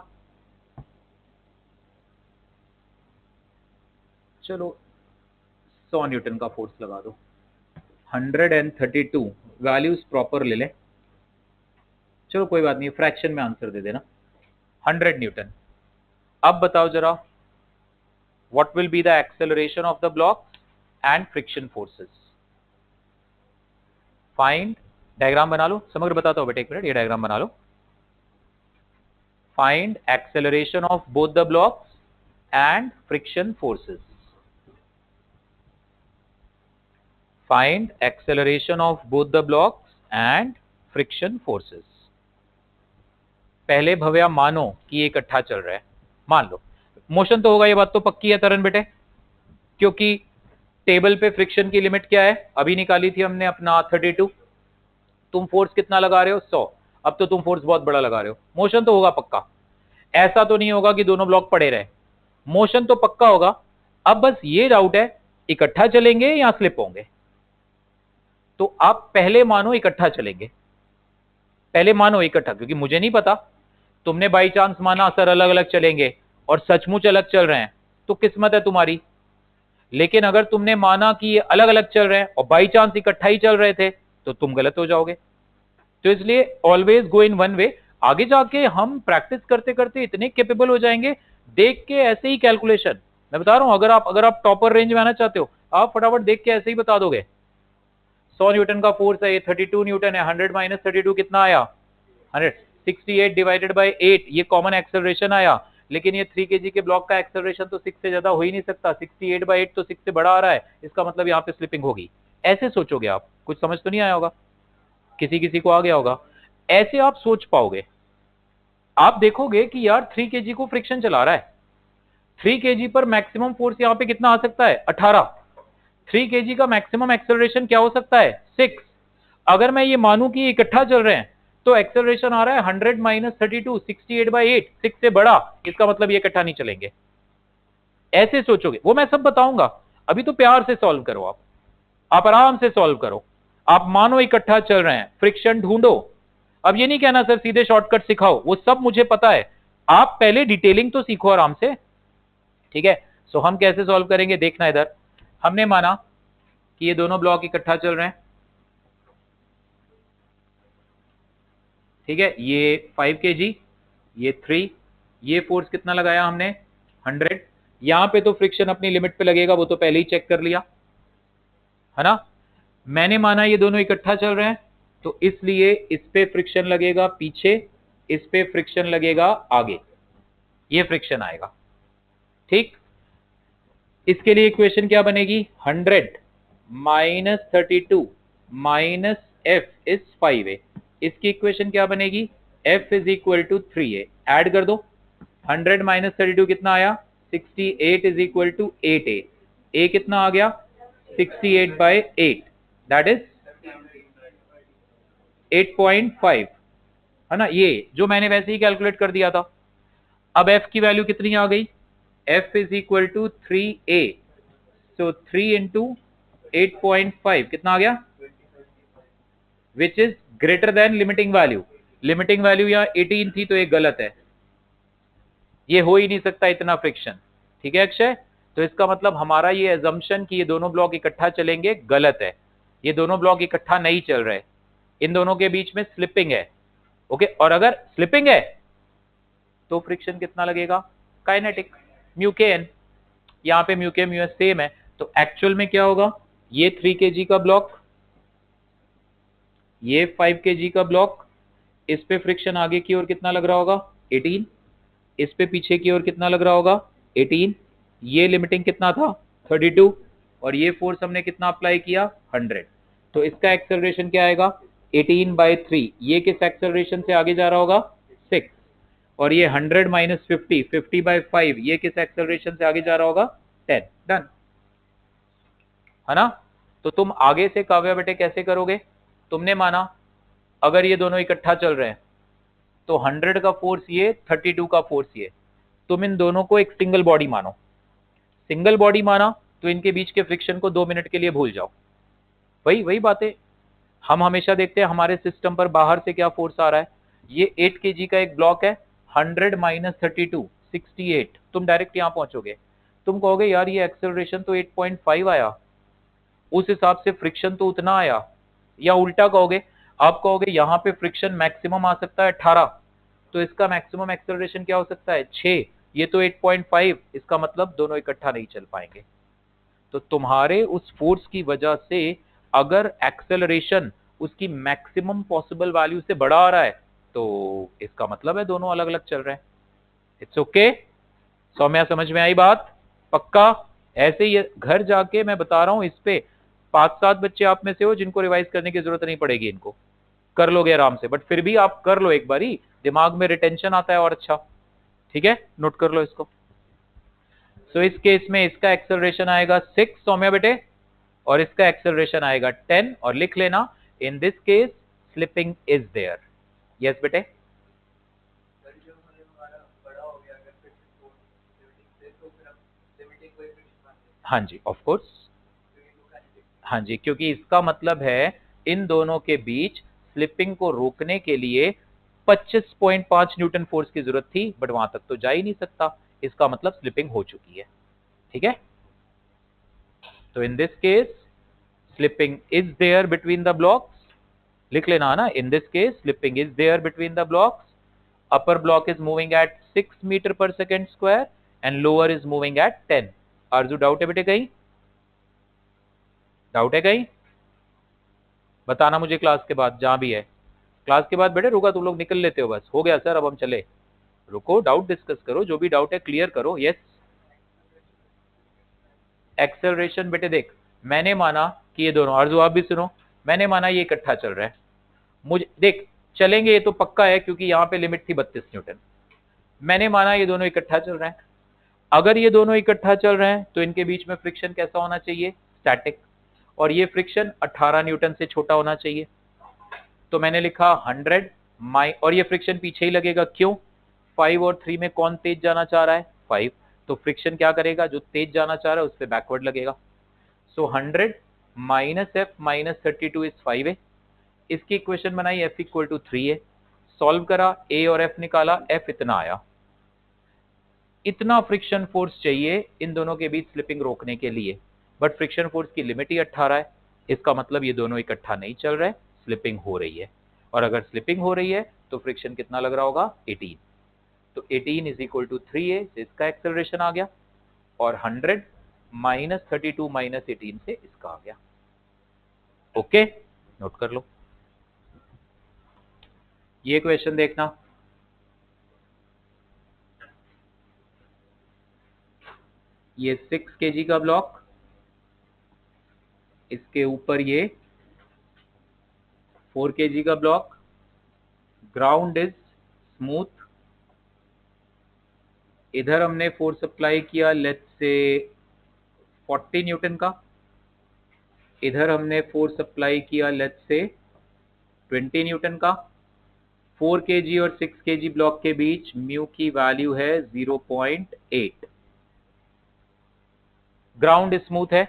चलो 100 न्यूटन का फोर्स लगा दो। 132 वैल्यूज प्रॉपर ले ले, चलो कोई बात नहीं, फ्रैक्शन में आंसर दे देना। 100 न्यूटन। अब बताओ जरा, what will be the acceleration of the block and friction forces? Find, diagram बना लो, समग्र बताता हूं बेटे, एक मिनट, ये डायग्राम बना लो। Find acceleration of both the blocks and friction forces. Find acceleration of both the blocks and friction forces. पहले भव्या मानो कि ये इकट्ठा चल रहा है, मान लो मोशन तो होगा, ये बात तो पक्की है तरन बेटे, क्योंकि टेबल पे फ्रिक्शन की लिमिट क्या है? अभी निकाली थी हमने अपना 32। तुम फोर्स कितना लगा रहे हो 100, अब तो तुम फोर्स बहुत बड़ा लगा रहे हो, मोशन तो होगा पक्का, ऐसा तो नहीं होगा कि दोनों ब्लॉक पड़े रहे, मोशन तो पक्का होगा। अब बस ये डाउट है इकट्ठा चलेंगे या स्लिप होंगे। तो आप पहले मानो इकट्ठा चलेंगे, पहले मानो इकट्ठा, क्योंकि मुझे नहीं पता, तुमने बाई चांस माना सर अलग अलग चलेंगे और सचमुच अलग चल रहे हैं तो किस्मत है तुम्हारी, लेकिन अगर तुमने माना कि ये अलग अलग चल रहे हैं और बाई चांस इकट्ठा ही चल रहे थे तो तुम गलत हो जाओगे। तो इसलिए always go in one way. आगे जाके हम प्रैक्टिस करते करते इतने केपेबल हो जाएंगे, देख के ऐसे ही कैलकुलेशन, मैं बता रहा हूं, अगर आप टॉपर रेंज में आना चाहते हो आप फटाफट देख के ऐसे ही बता दोगे। 100 न्यूटन का फोर्स है, ये 32 न्यूटन है, 100 माइनस 32 कितना आया 100, 68 डिवाइडेड बाय 8 ये कॉमन एक्सेलरेशन आया। लेकिन ये 3 kg के ब्लॉक का एक्सेलरेशन तो 6 से ज्यादा हो ही नहीं सकता, 68 बाय 8 तो 6 से बड़ा आ रहा है, इसका मतलब यहाँ पे स्लिपिंग होगी। ऐसे सोचोगे आप, कुछ समझ तो नहीं आया होगा, किसी किसी को आ गया होगा, ऐसे आप सोच पाओगे। आप देखोगे कि यार 3 kg को फ्रिक्शन चला रहा है, 3 kg पर मैक्सिमम फोर्स यहाँ पे कितना आ सकता है 18, 3 kg का मैक्सिमम एक्सेलरेशन क्या हो सकता है 6। अगर मैं ये मानूं कि इकट्ठा चल रहे हैं तो एक्सेलरेशन आ रहा है 100 माइनस 32, 68 बाई 8, 6 से बड़ा, इसका मतलब ये इकट्ठा नहीं चलेंगे। ऐसे सोचोगे, वो मैं सब बताऊंगा, अभी तो प्यार से सॉल्व करो, आप आराम से सॉल्व करो। आप मानो इकट्ठा चल रहे हैं, फ्रिक्शन ढूंढो। अब ये नहीं कहना सर सीधे शॉर्टकट सिखाओ, वो सब मुझे पता है, आप पहले डिटेलिंग तो सीखो आराम से, ठीक है। सो हम कैसे सॉल्व करेंगे देखना, इधर हमने माना कि ये दोनों ब्लॉक इकट्ठा चल रहे हैं, ठीक है, ये 5 kg, ये 3, ये फोर्स कितना लगाया हमने 100, यहां पे तो फ्रिक्शन अपनी लिमिट पे लगेगा, वो तो पहले ही चेक कर लिया है ना। मैंने माना ये दोनों इकट्ठा चल रहे हैं तो इसलिए इस पे फ्रिक्शन लगेगा पीछे, इस पे फ्रिक्शन लगेगा आगे, ये फ्रिक्शन आएगा, ठीक। इसके लिए इक्वेशन क्या बनेगी 100 minus 32 minus F is 5a, इसकी इक्वेशन क्या बनेगी f is equal to 3a, add कर दो, 100 माइनस 32 कितना आया 68 is equal to 8a, a कितना आ गया 68 बाय 8, दैट इज 8.5, है ना, ये जो मैंने वैसे ही कैलकुलेट कर दिया था। अब f की वैल्यू कितनी आ गई, f is equal to 3a, so 3 into 8.5 कितना आ गया, which is greater than limiting value. Limiting value यहाँ 18 थी तो ये गलत है, ये हो ही नहीं सकता इतना फ्रिक्शन, ठीक है अक्षय। तो इसका मतलब हमारा ये एजम्पशन कि ये दोनों ब्लॉक इकट्ठा चलेंगे गलत है, ये दोनों ब्लॉक इकट्ठा नहीं चल रहे, इन दोनों के बीच में स्लिपिंग है, ओके। और अगर स्लिपिंग है तो फ्रिक्शन कितना लगेगा काइनेटिक, म्यू के एन, यहाँ पे म्यू के म्यू एस सेम है, तो एक्चुअल में क्या होगा, ये 3 kg का ब्लॉक, ये 5 kg का ब्लॉक, इस पे फ्रिक्शन आगे की ओर कितना लग रहा होगा 18, इस पे पीछे की ओर कितना लग रहा होगा 18, ये लिमिटिंग कितना था 32, और ये फोर्स हमने कितना अप्लाई किया 100, तो इसका एक्सेलरेशन क्या आएगा 18 बाई 3, ये किस एक्सेलरेशन से आगे जा रहा होगा 6, और ये 100 माइनस 50, 50 बाई 5, ये किस एक्सेलरेशन से आगे जा रहा होगा 10, डन है ना। तो तुम आगे से काव्या बेटे कैसे करोगे, तुमने माना अगर ये दोनों इकट्ठा चल रहे हैं तो 100 का फोर्स ये, 32 का फोर्स ये, तुम इन दोनों को एक सिंगल बॉडी मानो, सिंगल बॉडी माना तो इनके बीच के फ्रिक्शन को 2 मिनट के लिए भूल जाओ। वही वही बातें हम हमेशा देखते हैं हमारे सिस्टम पर बाहर से क्या फोर्स आ रहा है, ये 8 kg का एक ब्लॉक है, 100 माइनस 32 68, तुम डायरेक्ट यहां पहुंचोगे, तुम कहोगे यार ये एक्सेलरेशन तो 8.5 आया, उस हिसाब से फ्रिक्शन तो उतना आया, या उल्टा कहोगे, आप कहोगे यहां पे फ्रिक्शन मैक्सिमम आ सकता है 18, तो इसका मैक्सिमम एक्सेलरेशन क्या हो सकता है 6, ये तो 8.5, इसका मतलब दोनों इकट्ठा नहीं चल पाएंगे। तो तुम्हारे उस फोर्स की वजह से अगर एक्सेलरेशन उसकी मैक्सिमम पॉसिबल वैल्यू से बड़ा आ रहा है तो इसका मतलब है दोनों अलग अलग चल रहे हैं। इट्स ओके, सौम्या समझ में आई बात, पक्का। ऐसे ही घर जाके मैं बता रहा हूं, इस पे 5-7 बच्चे आप में से हो जिनको रिवाइज करने की जरूरत नहीं पड़ेगी, इनको कर लोगे आराम से, बट फिर भी आप कर लो एक बारी, दिमाग में रिटेंशन आता है और अच्छा, ठीक है, नोट कर लो इसको। सो इस केस में इसका एक्सेलरेशन आएगा 6 सौम्या बेटे, और इसका एक्सेलरेशन आएगा 10, और लिख लेना in this case slipping is there. Yes बेटे। हाँ जी, ऑफ कोर्स। हाँ जी, क्योंकि इसका मतलब है इन दोनों के बीच स्लिपिंग को रोकने के लिए 25.5 न्यूटन फोर्स की जरूरत थी, बट वहां तक तो जा ही नहीं सकता, इसका मतलब स्लिपिंग हो चुकी है। ठीक है, तो in this case slipping is there between the blocks. लिख लेना ना, in this case slipping is there between the blocks. upper block is moving at 6 metre per second square and lower is moving at 10। Arzoo doubt है बेटे कहीं? डाउट है कहीं? बताना मुझे क्लास के बाद, जहां भी है। क्लास के बाद बेटे रुका, तुम लोग निकल लेते हो बस, हो गया सर अब हम चले। रुको, डाउट डिस्कस करो, जो भी डाउट है क्लियर करो। यस, एक्सेलरेशन बेटे देख, मैंने माना कि ये दोनों, आरजू आप भी सुनो, मैंने माना ये इकट्ठा चल रहा है। मुझे देख, चलेंगे ये तो पक्का है क्योंकि यहां पे लिमिट थी 32 न्यूटन। मैंने माना ये दोनों इकट्ठा चल रहे हैं। अगर ये दोनों इकट्ठा चल रहे हैं तो इनके बीच में फ्रिक्शन कैसा होना चाहिए? स्टैटिक। और ये फ्रिक्शन 18 न्यूटन से छोटा होना चाहिए। तो मैंने लिखा 100 माइ, और ये फ्रिक्शन पीछे ही लगेगा, क्यों? 5 और 3 में कौन तेज जाना चाह रहा है? 5। तो फ्रिक्शन क्या करेगा? जो तेज जाना चाह रहा है उस पर बैकवर्ड लगेगा। सो 100 माइनस एफ माइनस 32 इज 5 है। इसकी इक्वेशन बनाई, एफ इक्वल टू 3 है। सॉल्व करा, ए और एफ निकाला, एफ इतना आया। इतना फ्रिक्शन फोर्स चाहिए इन दोनों के बीच स्लिपिंग रोकने के लिए, बट फ्रिक्शन फोर्स की लिमिट ही 18 है। इसका मतलब ये दोनों इकट्ठा नहीं चल रहे, स्लिपिंग हो रही है। और अगर स्लिपिंग हो रही है तो फ्रिक्शन कितना लग रहा होगा? 18। तो 18 इज इक्वल टू 3 है, इसका एक्सेलरेशन आ गया। और 100 माइनस 32 माइनस 18 से इसका आ गया। ओके, नोट कर लो। ये क्वेश्चन देखना, ये 6 kg का ब्लॉक, इसके ऊपर ये 4 kg का ब्लॉक, ग्राउंड इज स्मूथ। इधर हमने फोर्स अप्लाई किया लेट्स से 40 न्यूटन का, इधर हमने फोर्स अप्लाई किया लेट्स से 20 न्यूटन का। 4 kg और 6 kg ब्लॉक के बीच म्यू की वैल्यू है 0.8। ग्राउंड स्मूथ है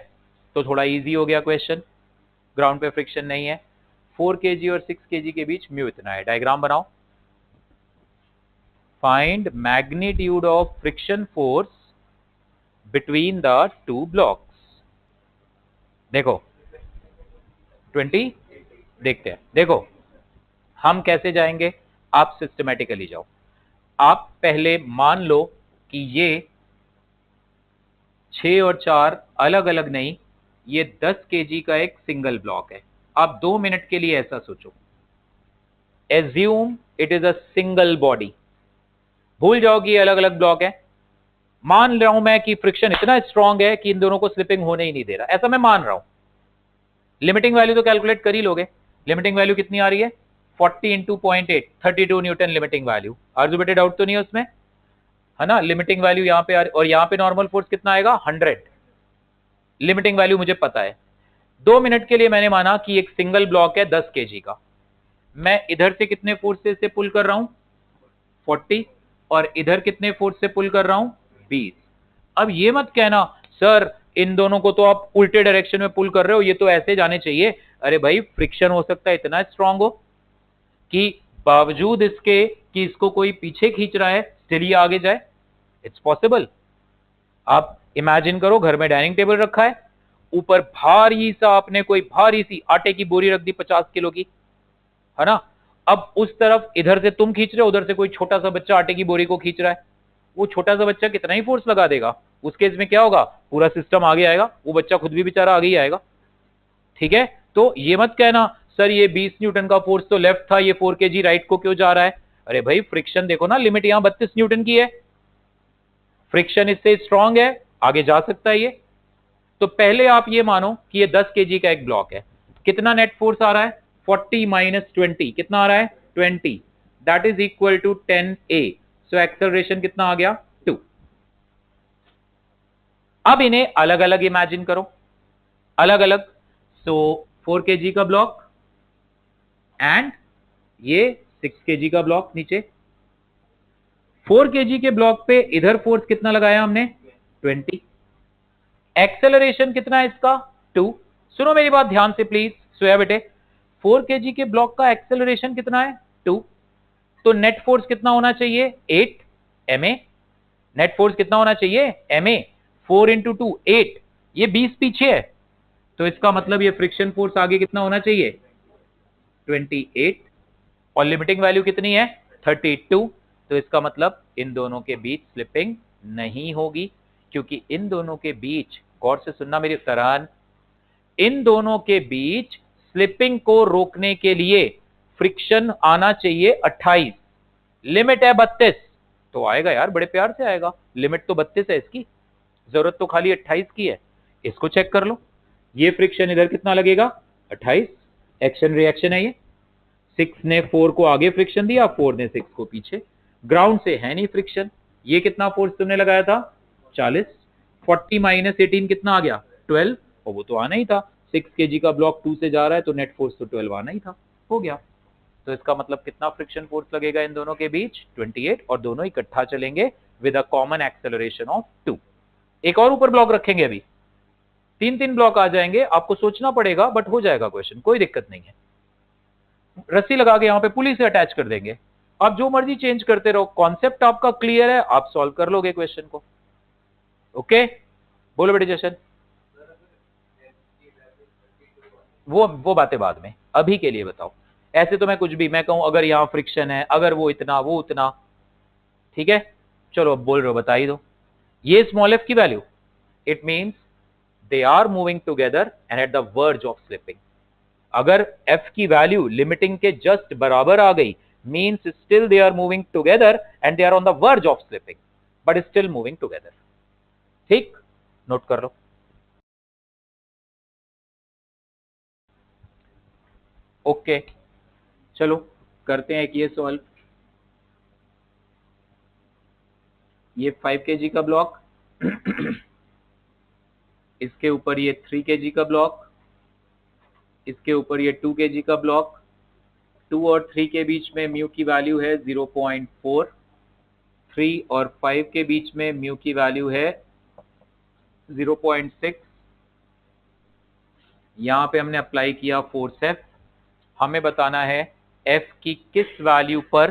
तो थोड़ा इजी हो गया क्वेश्चन, ग्राउंड पे फ्रिक्शन नहीं है। 4 kg और 6 kg के बीच म्यू इतना है। डायग्राम बनाओ। Find magnitude of friction force between the two blocks. देखो 20, देखते हैं। देखो हम कैसे जाएंगे, आप सिस्टमेटिकली जाओ। आप पहले मान लो कि ये 6 और 4 अलग अलग नहीं, ये 10 kg का एक सिंगल ब्लॉक है। आप 2 मिनट के लिए ऐसा सोचो, assume it is a single body. भूल जाओ कि ये अलग अलग ब्लॉक है। मान रहा हूं मैं कि फ्रिक्शन इतना स्ट्रांग है कि इन दोनों को स्लिपिंग होने ही नहीं दे रहा, ऐसा मैं मान रहा हूं। लिमिटिंग वैल्यू तो कैलकुलेट कर ही लोगे। लिमिटिंग वैल्यू कितनी आ रही है? 40 इंटू 0.8, 32 न्यूटन लिमिटिंग वैल्यू। आरजू बेटे डाउट तो नहीं है उसमें? है ना, लिमिटिंग वैल्यू यहाँ पे और यहाँ पे नॉर्मल फोर्स कितना आएगा? 100। लिमिटिंग वैल्यू मुझे पता है। 2 मिनट के लिए मैंने माना कि एक सिंगल ब्लॉक है 10 kg का। मैं इधर से कितने फोर्स से पुल कर रहा हूं? 40। और इधर कितने फोर्स से पुल कर रहा हूं? 20। अब ये मत कहना सर इन दोनों को तो आप उल्टे डायरेक्शन में पुल कर रहे हो, ये तो ऐसे जाने चाहिए। अरे भाई फ्रिक्शन हो सकता है इतना स्ट्रांग हो कि बावजूद इसके कि इसको कोई पीछे खींच रहा है स्टिल ये आगे जाए। It's possible. आप इमेजिन करो, घर में डाइनिंग टेबल रखा है, ऊपर भारी सा आपने कोई भारी सी आटे की बोरी रख दी 50 किलो की, है ना। अब उस तरफ इधर से तुम खींच रहे हो, उधर से कोई छोटा सा बच्चा आटे की बोरी को खींच रहा है। वो छोटा सा बच्चा कितना ही फोर्स लगा देगा, उस केस में क्या होगा? पूरा सिस्टम आगे आएगा, वो बच्चा खुद भी बेचारा आगे ही आएगा। ठीक है, तो ये मत कहना सर ये 20 न्यूटन का फोर्स तो लेफ्ट था, ये 4 kg राइट को क्यों जा रहा है? अरे भाई फ्रिक्शन देखो ना, लिमिट यहां 32 न्यूटन की है, फ्रिक्शन इससे स्ट्रांग है, आगे जा सकता है ये। तो पहले आप ये मानो कि ये 10 kg का एक ब्लॉक है। कितना नेट फोर्स आ रहा है? 40 माइनस 20, कितना आ रहा है? 20। That is equal to 10a। So acceleration कितना आ गया? 2। अब इन्हें अलग अलग इमेजिन करो, अलग अलग। सो 4 kg का ब्लॉक एंड ये 6 kg का ब्लॉक नीचे। 4 kg के ब्लॉक पे इधर फोर्स कितना लगाया हमने 20। एक्सेलरेशन कितना है इसका 2। सुनो मेरी बात ध्यान से प्लीज सोया बेटे, 4 kg के ब्लॉक का एक्सेलरेशन कितना है 2, तो नेट फोर्स कितना होना चाहिए 8 ma। नेट फोर्स कितना होना चाहिए ma, 4 इंटू 2 8, ये 20 पीछे है, तो इसका मतलब ये फ्रिक्शन फोर्स आगे कितना होना चाहिए 28, और लिमिटिंग वैल्यू कितनी है 32, तो इसका मतलब इन दोनों के बीच स्लिपिंग नहीं होगी, क्योंकि इन दोनों के बीच, गौर से सुनना मेरी तरह, इन दोनों के बीच स्लिपिंग को रोकने के लिए फ्रिक्शन आना चाहिए 28, लिमिट है 32, तो आएगा यार बड़े प्यार से आएगा, लिमिट तो 32 है इसकी, जरूरत तो खाली 28 की है। इसको चेक कर लो, ये फ्रिक्शन इधर कितना लगेगा 28, एक्शन रिएक्शन है ये, 6 ने 4 को आगे फ्रिक्शन दिया, 4 ने 6 को पीछे, ग्राउंड से है नहीं फ्रिक्शन, ये कितना फोर्स तुमने लगाया था 40, 40 माइनस 18 कितना आ गया 12, और वो तो आना ही था, 6 kg का ब्लॉक 2 से जा रहा है तो नेट फोर्स तो 12 आना ही था, हो गया। तो इसका मतलब कितना फ्रिक्शन फोर्स लगेगा इन दोनों के बीच 28, और दोनों इकट्ठा चलेंगे with a common acceleration of 2। एक और ऊपर ब्लॉक रखेंगे, अभी 3 ब्लॉक आ जाएंगे, आपको सोचना पड़ेगा बट हो जाएगा क्वेश्चन, कोई दिक्कत नहीं है। रस्सी लगा के यहां पे पुली से अटैच कर देंगे, आप जो मर्जी चेंज करते रहो, कॉन्सेप्ट आपका क्लियर है, आप सॉल्व कर लोगे क्वेश्चन को। ओके बोलो बेटे जशन, वो बातें बाद में, अभी के लिए बताओ। ऐसे तो मैं कुछ भी मैं कहूं, अगर यहां फ्रिक्शन है, अगर वो इतना वो उतना, ठीक है चलो अब बोल रहे हो बता ही दो। ये स्मॉल एफ की वैल्यू, it means they are moving together and at the verge of slipping. अगर f की वैल्यू लिमिटिंग के जस्ट बराबर आ गई, means still they are moving together and they are on the verge of slipping, but still moving together. ठीक, नोट कर लो। ओके चलो करते हैं एक ये सॉल्व। ये 5 kg का ब्लॉक इसके ऊपर ये 3 kg का ब्लॉक, इसके ऊपर ये 2 kg का ब्लॉक, 2 और 3 के बीच में म्यू की वैल्यू है 0.4, 3 और 5 के बीच में म्यू की वैल्यू है 0.6। यहां पे हमने अप्लाई किया फोर्स F, हमें बताना है F की किस वैल्यू पर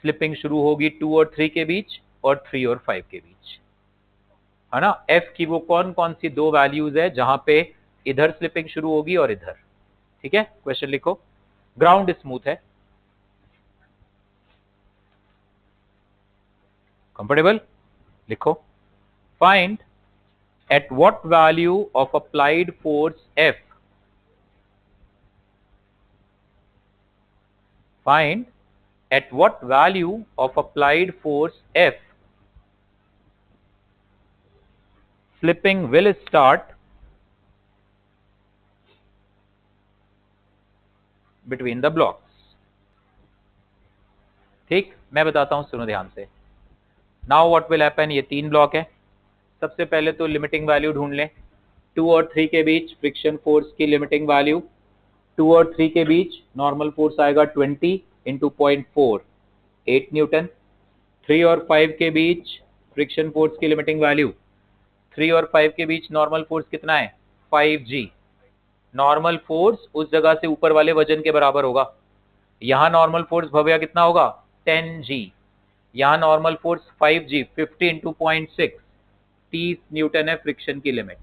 स्लिपिंग शुरू होगी 2 और 3 के बीच और 3 और 5 के बीच, है ना। F की वो कौन कौन सी दो वैल्यूज है जहां पे इधर स्लिपिंग शुरू होगी और इधर, ठीक है। क्वेश्चन लिखो, ग्राउंड स्मूथ है, कंफर्टेबल, लिखो find at what value of applied force F, find at what value of applied force F slipping will start between the blocks। ठीक, मैं बताता हूं सुनो ध्यान से। नाउ व्हाट विल हैपन, ये 3 ब्लॉक है, सबसे पहले तो लिमिटिंग वैल्यू ढूंढ लें। 2 और 3 के बीच फ्रिक्शन फोर्स की लिमिटिंग वैल्यू, 2 और 3 के बीच नॉर्मल फोर्स आएगा 20 इंटू 0.4, 8 न्यूटन। 3 और 5 के बीच फ्रिक्शन फोर्स की लिमिटिंग वैल्यू, 3 और 5 के बीच नॉर्मल फोर्स कितना है 5g। नॉर्मल फोर्स उस जगह से ऊपर वाले वजन के बराबर होगा, यहां नॉर्मल फोर्स भव्या कितना होगा 10g, यहां normal force 5g, 50 into 0.6, 30 Newton है फ्रिक्शन की लिमिट।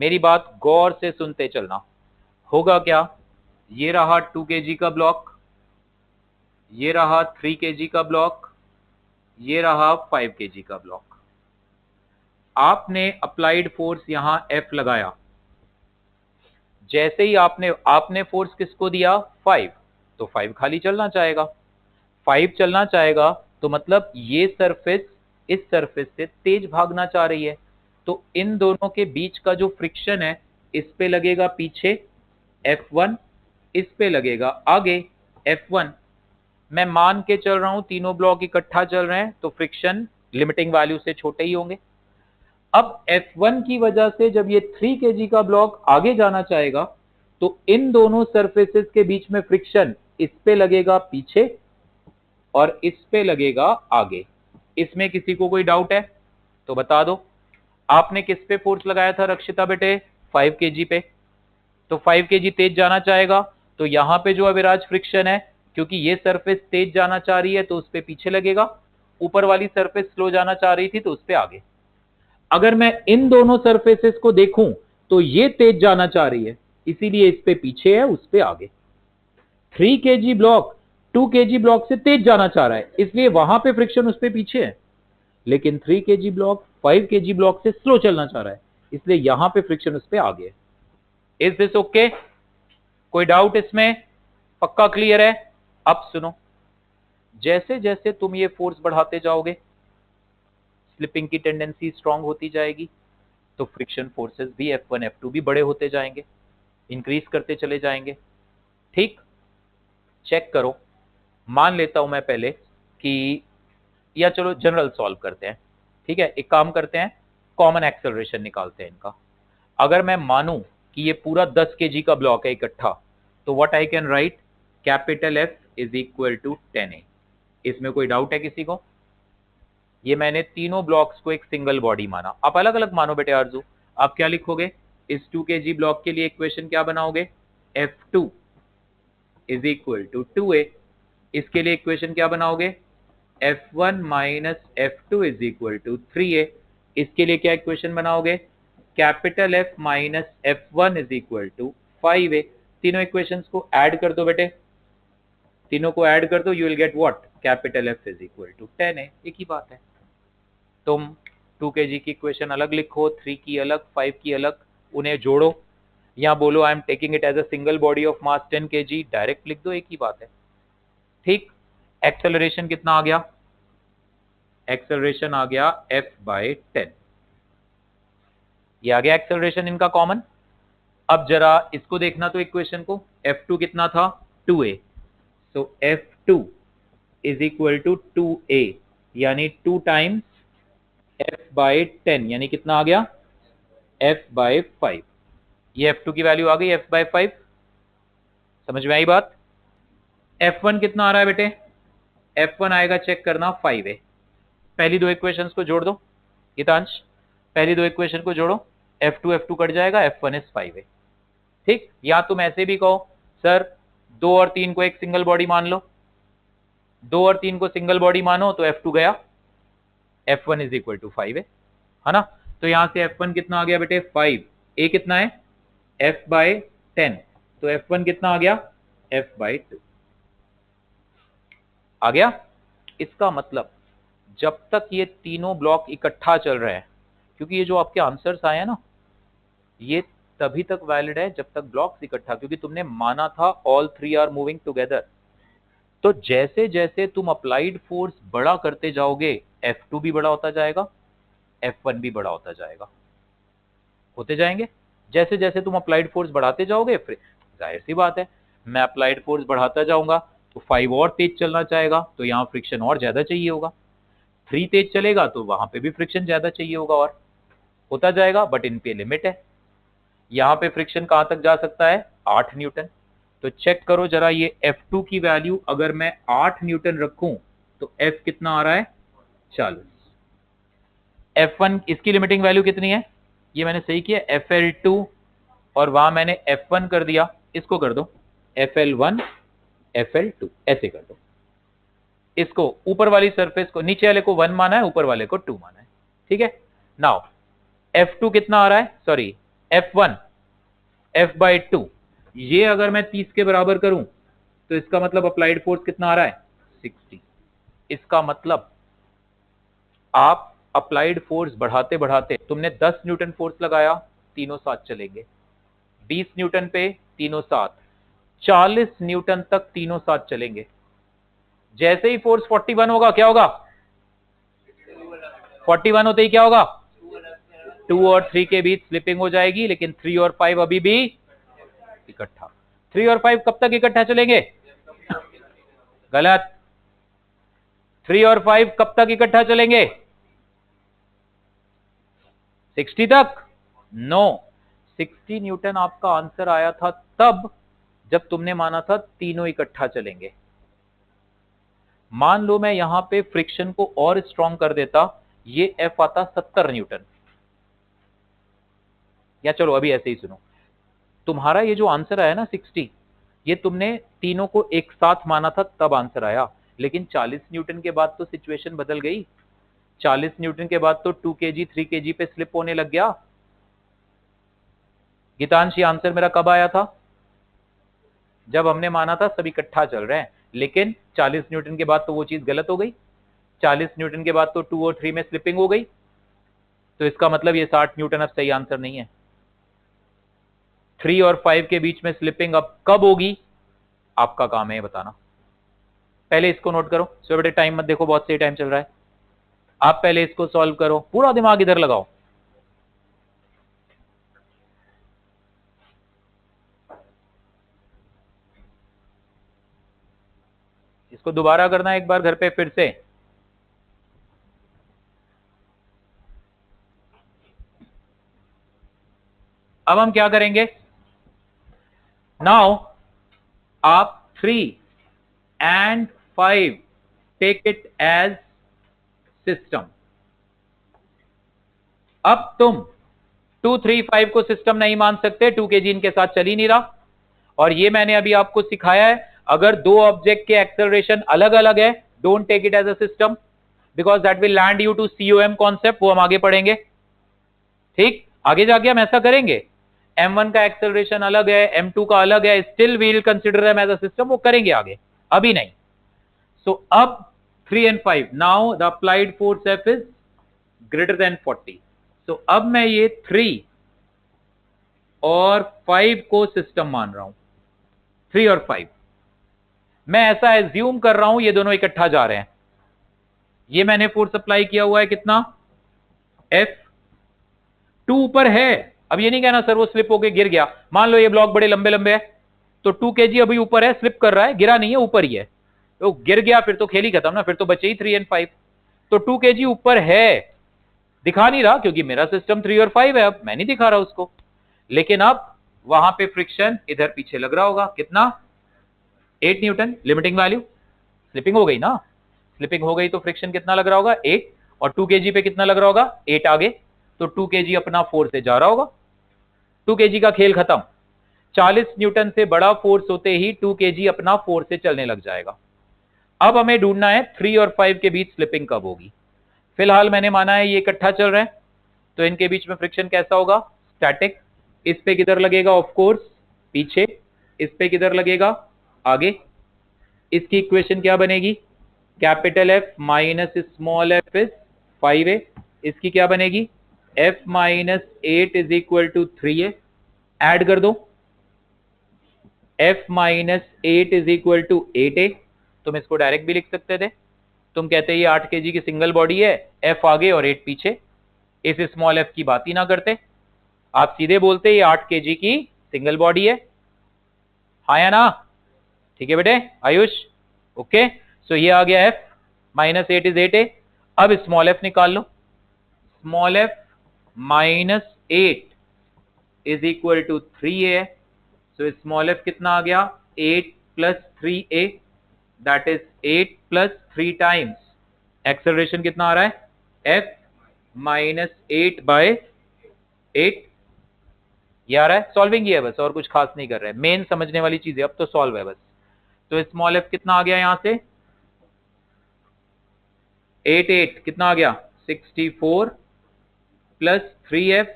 मेरी बात गौर से सुनते चलना, होगा क्या, ये रहा 2 kg का ब्लॉक, ये रहा 3 kg का ब्लॉक, ये रहा 5 kg का ब्लॉक। आपने अप्लाइड फोर्स यहां F लगाया, जैसे ही आपने फोर्स किसको दिया 5, तो 5 खाली चलना चाहेगा, 5 चलना चाहेगा तो मतलब ये सरफेस इस सरफेस से तेज भागना चाह रही है, तो इन दोनों के बीच का जो फ्रिक्शन है इस पे लगेगा पीछे F1, इस पे लगेगा आगे F1। मैं मान के चल रहा हूं तीनों ब्लॉक इकट्ठा चल रहे हैं तो फ्रिक्शन लिमिटिंग वैल्यू से छोटे ही होंगे। अब F1 की वजह से जब ये 3 kg का ब्लॉक आगे जाना चाहेगा तो इन दोनों सरफेसेस के बीच में फ्रिक्शन इस पे लगेगा पीछे और इस पे लगेगा आगे। इसमें किसी को कोई डाउट है तो बता दो। आपने किस पे फोर्स लगाया था रक्षिता बेटे? 5 केजी पे। तो 5 केजी तेज जाना चाहेगा, तो यहां पे जो अविराज फ्रिक्शन है, क्योंकि ये सरफेस तेज जाना चाह रही है तो उस पे पीछे लगेगा, ऊपर वाली सरफेस स्लो जाना चाह रही थी तो उस पे आगे। अगर मैं इन दोनों सरफेसेस को देखूं तो ये तेज जाना चाह रही है, इसीलिए इस पे पीछे है, उस पे आगे। 3 केजी ब्लॉक 2 केजी ब्लॉक से तेज जाना चाह रहा है, इसलिए वहां पे फ्रिक्शन उस पे पीछे है। लेकिन 3 केजी ब्लॉक 5 केजी ब्लॉक से स्लो चलना चाह रहा है, इसलिए यहां पे फ्रिक्शन उस पे आगे है। Is this okay? कोई डाउट इसमें? पक्का क्लियर है? अब सुनो, जैसे जैसे तुम ये फोर्स बढ़ाते जाओगे, स्लिपिंग की टेंडेंसी स्ट्रांग होती जाएगी, तो फ्रिक्शन फोर्सेस भी F1 F2 भी बड़े होते जाएंगे, इंक्रीज करते चले जाएंगे। ठीक, चेक करो। मान लेता हूं मैं पहले कि, या चलो जनरल सॉल्व करते हैं। ठीक है, एक काम करते हैं, कॉमन एक्सेलरेशन निकालते हैं इनका। अगर मैं मानूं कि ये पूरा 10 केजी का ब्लॉक है इकट्ठा, तो what I can write, capital F is equal to 10A। इसमें कोई डाउट है किसी को? ये मैंने तीनों ब्लॉक्स को एक सिंगल बॉडी माना। आप अलग अलग मानो बेटे आरजू। आप क्या लिखोगे? इस 2 केजी ब्लॉक के लिए इक्वेशन क्या बनाओगे? F2 is equal to 2A। इसके लिए इक्वेशन क्या बनाओगे? F1 minus F2 is equal to 3A। इसके लिए क्या इक्वेशन बनाओगे? Capital F minus F1 is equal to 5A। तीनों इक्वेशंस को ऐड कर दो बेटे, तीनों को ऐड कर दो, you will get what, capital F is equal to 10A। एक ही बात है। तुम 2 केजी की इक्वेशन अलग लिखो, 3 की अलग, 5 की अलग, उन्हें जोड़ो, या बोलो I am taking it as a single body of mass 10 KG, direct लिख दो, एक ही बात है। ठीक, एक्सेलरेशन कितना आ गया? एक्सेलरेशन आ गया F/10। ये आ गया एक्सेलरेशन इनका कॉमन। अब जरा इसको देखना तो इक्वेशन को, F2 कितना था? 2A। So F2 is equal to 2A, यानी 2 टाइम्स F/10, यानी कितना आ गया? F/5। ये F2 की वैल्यू आ गई F/5। समझ में आई बात? F1 कितना आ रहा है बेटे? F1 आएगा, चेक करना, 5A। पहली दो इक्वेशंस को जोड़ दो गीतांश, पहली दो इक्वेशन को जोड़ो, F2 F2 कट जाएगा, F1 इज 5A। ठीक, या तुम ऐसे भी कहो सर 2 और 3 को एक सिंगल बॉडी मान लो, 2 और 3 को सिंगल बॉडी मानो तो F2 गया, F1 is equal to 5A, है ना? तो यहां से F1 कितना आ गया बेटे? 5। A कितना है? F/10। तो F1 कितना आ गया? F/2 आ गया। इसका मतलब जब तक ये तीनों ब्लॉक इकट्ठा चल रहे हैं, क्योंकि ये जो आपके आंसर्स आए हैं ना, ये तभी तक वैलिड है जब तक ब्लॉक्स इकट्ठा, क्योंकि तुमने माना था ऑल 3 आर मूविंग टुगेदर। तो जैसे जैसे तुम अप्लाइड फोर्स बड़ा करते जाओगे, F2 भी बड़ा होता जाएगा, F1 भी बड़ा होता जाएगा, होते जाएंगे। जैसे जैसे तुम अप्लाइड फोर्स बढ़ाते जाओगे, फिर जाहिर सी बात है, मैं अप्लाइड फोर्स बढ़ाता जाऊंगा तो 5 और तेज चलना चाहेगा, तो यहाँ फ्रिक्शन और ज्यादा चाहिए होगा। 3 तेज चलेगा तो वहां पे भी फ्रिक्शन ज्यादा चाहिए होगा, और होता जाएगा। बट इन पे लिमिट है, यहाँ पे फ्रिक्शन कहां तक जा सकता है? 8 न्यूटन। तो चेक करो जरा, ये F2 की वैल्यू अगर मैं 8 न्यूटन रखूं तो F कितना आ रहा है? 40। F1 इसकी लिमिटिंग वैल्यू कितनी है? ये मैंने सही किया, FL2, और वहां मैंने F1 कर दिया, इसको कर दो FL1 FL2, ऐसे कर दो। इसको ऊपर वाली सरफेस को, नीचे वाले को 1 माना है, ऊपर वाले को 2 माना है। ठीक है, नाउ F2 कितना आ रहा है? Sorry, F1 F/2। ये अगर मैं 30 के बराबर करूं तो इसका मतलब अप्लाइड फोर्स कितना आ रहा है? 60। इसका मतलब आप अप्लाइड फोर्स बढ़ाते बढ़ाते, तुमने 10 न्यूटन फोर्स लगाया, तीनों साथ चलेंगे, 20 न्यूटन पे तीनों साथ, 40 न्यूटन तक तीनों साथ चलेंगे। जैसे ही फोर्स 41 होगा, क्या होगा? 41 होते ही क्या होगा? 2 और 3 के बीच स्लिपिंग हो जाएगी, लेकिन 3 और 5 अभी भी इकट्ठा। 3 और 5 कब तक इकट्ठा चलेंगे? गलत। 3 और 5 कब तक इकट्ठा चलेंगे? 60 तक? नो, 60 न्यूटन आपका आंसर आया था तब जब तुमने माना था तीनों इकट्ठा चलेंगे। मान लो मैं यहां पे फ्रिक्शन को और स्ट्रॉन्ग कर देता, ये F आता 70 न्यूटन। या चलो अभी ऐसे ही सुनो, तुम्हारा ये जो आंसर आया ना 60, ये तुमने तीनों को एक साथ माना था तब आंसर आया, लेकिन 40 न्यूटन के बाद तो सिचुएशन बदल गई। 40 न्यूटन के बाद तो 2 kg 3 kg पे स्लिप होने लग गया। गीतांश, ये आंसर मेरा कब आया था? जब हमने माना था सब इकट्ठा चल रहे हैं, लेकिन 40 न्यूटन के बाद तो वो चीज गलत हो गई। 40 न्यूटन के बाद तो 2 और 3 में स्लिपिंग हो गई, तो इसका मतलब ये 60 न्यूटन अब सही आंसर नहीं है। 3 और 5 के बीच में स्लिपिंग अब कब होगी, आपका काम है ये बताना। पहले इसको नोट करो, सो बेटे टाइम मत देखो, बहुत सही टाइम चल रहा है। आप पहले इसको सॉल्व करो, पूरा दिमाग इधर लगाओ। इसको दोबारा करना है एक बार घर पे फिर से। अब हम क्या करेंगे, नाउ आप 3 and 5 take it as system. अब तुम 2 3 5 को सिस्टम नहीं मान सकते, 2 kg इनके साथ चल ही नहीं रहा। और ये मैंने अभी आपको सिखाया है, अगर दो ऑब्जेक्ट के एक्सेलरेशन अलग अलग है, don't take it as a system, because that will land you to COM concept, वो हम आगे पढ़ेंगे। ठीक, आगे जाके हम ऐसा करेंगे, m1 का एक्सेलरेशन अलग है, m2 का अलग है, still we will consider them as a system, वो करेंगे आगे, अभी नहीं। सो अब 3 and 5, now the applied force F is greater then 40। सो अब मैं ये 3 और 5 को सिस्टम मान रहा हूं। 3 और 5 मैं ऐसा एज्यूम कर रहा हूं ये दोनों इकट्ठा जा रहे हैं। ये मैंने फोर्स अप्लाई किया हुआ है कितना, F। 2 ऊपर है, अब ये नहीं कहना सर वो स्लिप होके गिर गया। मान लो ये ब्लॉक बड़े लंबे लंबे है, तो 2 kg अभी ऊपर है, स्लिप कर रहा है, गिरा नहीं है, ऊपर ही है, तो गिर गया फिर तो खेल ही खत्म ना, फिर तो बचे ही 3 and 5। तो 2 kg ऊपर है, दिखा नहीं रहा क्योंकि मेरा सिस्टम 3 और 5 है, अब मैं नहीं दिखा रहा उसको। लेकिन अब वहां पे फ्रिक्शन इधर पीछे लग रहा होगा, कितना, 8 न्यूटन लिमिटिंग वैल्यू। स्लिपिंग हो गई ना, स्लिपिंग हो गई तो फ्रिक्शन कितना लग रहा होगा, 8, और 2 kg पे कितना लग रहा होगा, 8 आगे, तो 2 kg अपना फोर्स से जा रहा होगा। 2 kg का खेल खत्म। 40 न्यूटन से बड़ा फोर्स होते ही 2 kg अपना फोर्स से चलने लग जाएगा। अब हमें ढूंढना है 3 और 5 के बीच स्लिपिंग कब होगी। फिलहाल मैंने माना है ये इकट्ठा चल रहे हैं, तो इनके बीच में फ्रिक्शन कैसा होगा, स्टैटिक। इस पे किधर लगेगा, ऑफ कोर्स पीछे। इस पे किधर लगेगा, आगे। इसकी इक्वेशन क्या बनेगी, capital F minus small f is 5a। इसकी क्या बनेगी, F minus 8 is equal to 3a। Add कर दो, F minus 8 is equal to 8a। तुम इसको डायरेक्ट भी लिख सकते थे, तुम कहते ये 8 kg की सिंगल बॉडी है, F आगे और 8 पीछे, इस स्मॉल f की बात ही ना करते, आप सीधे बोलते ये 8 kg की सिंगल बॉडी है। हाँ या ना, ठीक है बेटे आयुष, ओके। सो ये आ गया F माइनस 8 इज 8a। अब स्मॉल f निकाल लो, small f minus 8 is equal to 3a है। सो स्मॉल f कितना आ गया, 8 plus 3a, that is 8 plus 3 times acceleration कितना आ रहा है, F माइनस 8 बाय 8। ये आ रहा है, सॉल्विंग ही है बस, और कुछ खास नहीं कर रहे हैं, मेन समझने वाली चीज है, अब तो सॉल्व है बस। तो स्मॉल f कितना आ गया यहां से, 8 कितना आ गया, 64 plus 3f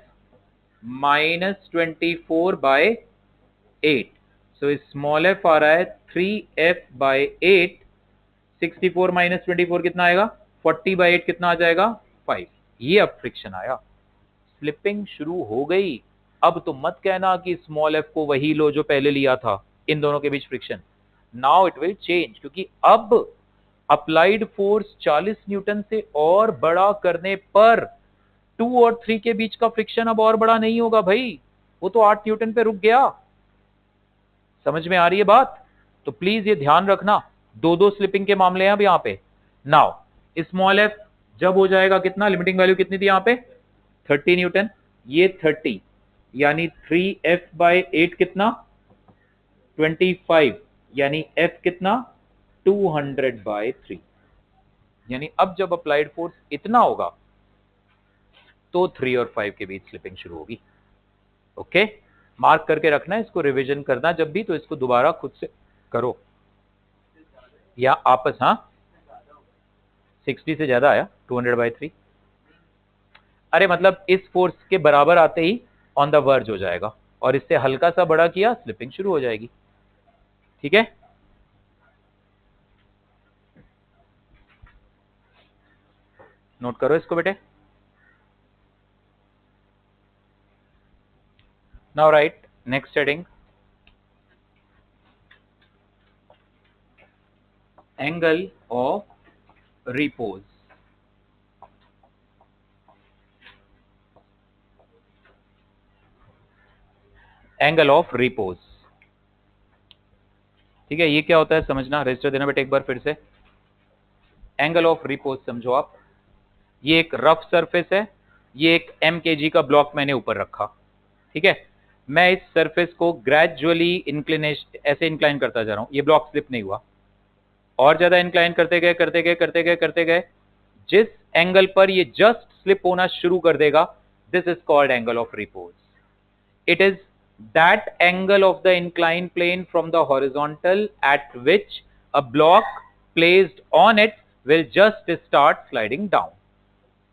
minus 24 by 8। So small f आ रहा है 3f बाय 8। 64 माइनस 24 कितना आएगा, 40 बाय 8 कितना आ जाएगा, 5। ये अब फ्रिक्शन आया, स्लिपिंग शुरू हो गई। अब तो मत कहना कि स्मॉल f को वही लो जो पहले लिया था, इन दोनों के बीच friction. Now it will change, क्योंकि अब अप्लाइड फोर्स 40 न्यूटन से और बड़ा करने पर 2 और 3 के बीच का फ्रिक्शन अब और बड़ा नहीं होगा भाई, वो तो 8 न्यूटन पे रुक गया। समझ में आ रही है बात? तो प्लीज ये ध्यान रखना, दो दो स्लिपिंग के मामले हैं अब यहाँ पे। नाउ स्मॉल f जब हो जाएगा कितना, लिमिटिंग वैल्यू कितनी थी यहाँ पे, 30 न्यूटन, ये 30, यानी 3F/8 कितना 25, यानी F कितना 200/3। यानी अब जब अप्लाइड फोर्स इतना होगा तो 3 और 5 के बीच स्लिपिंग शुरू होगी। ओके, मार्क करके रखना है, इसको रिवीजन करना जब भी तो इसको दोबारा खुद से करो या आपस। हाँ 60 से ज्यादा आया 200/3। अरे मतलब इस फोर्स के बराबर आते ही ऑन द वर्ज हो जाएगा और इससे हल्का सा बड़ा किया स्लिपिंग शुरू हो जाएगी। ठीक है, नोट करो इसको बेटे। Now right next heading, angle of repose. Angle of repose, ठीक है, ये क्या होता है समझना, रजिस्टर देना बेटे एक बार फिर से। एंगल ऑफ रिपोज समझो आप, ये एक रफ सरफेस है, ये एक mkg का ब्लॉक मैंने ऊपर रखा। ठीक है, मैं इस सरफेस को ग्रेजुअली इंक्लिनेशन ऐसे इंक्लाइन करता जा रहा हूं, ये ब्लॉक स्लिप नहीं हुआ, और ज्यादा इंक्लाइन करते गए करते गए करते गए करते गए, जिस एंगल पर ये जस्ट स्लिप होना शुरू कर देगा, this is called angle of repose. It is that angle of the inclined plane from the horizontal at which a block placed on it will just start sliding down.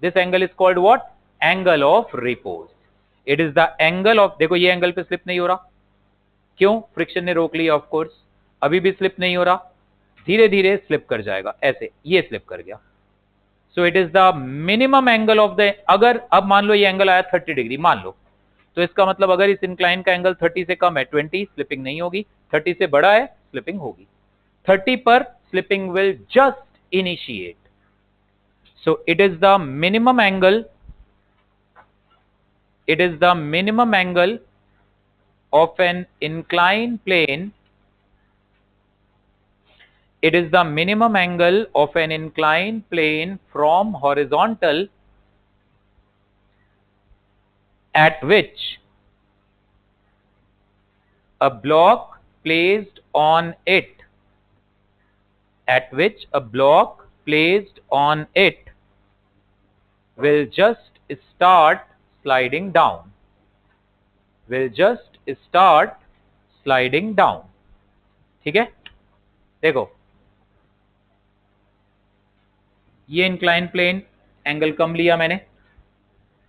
This angle is called what? Angle of repose. It is the angle of, देखो ये एंगल पे स्लिप नहीं हो रहा, क्यों? फ्रिक्शन ने रोक लिया ऑफ कोर्स, अभी भी स्लिप नहीं हो रहा, धीरे धीरे स्लिप कर जाएगा, ऐसे ये स्लिप कर गया। सो it is the minimum angle of the, अगर अब मान लो ये एंगल आया 30 डिग्री मान लो, तो इसका मतलब अगर इस इंक्लाइन का एंगल 30 से कम है 20, स्लिपिंग नहीं होगी, 30 से बड़ा है स्लिपिंग होगी, 30 पर slipping will just initiate. So it is the minimum angle, it is the minimum angle of an inclined plane, it is the minimum angle of an inclined plane from horizontal at which a block placed on it, at which a block placed on it will just start sliding down, will just start sliding down। ठीक है, देखो ये इंक्लाइन प्लेन एंगल कम लिया मैंने,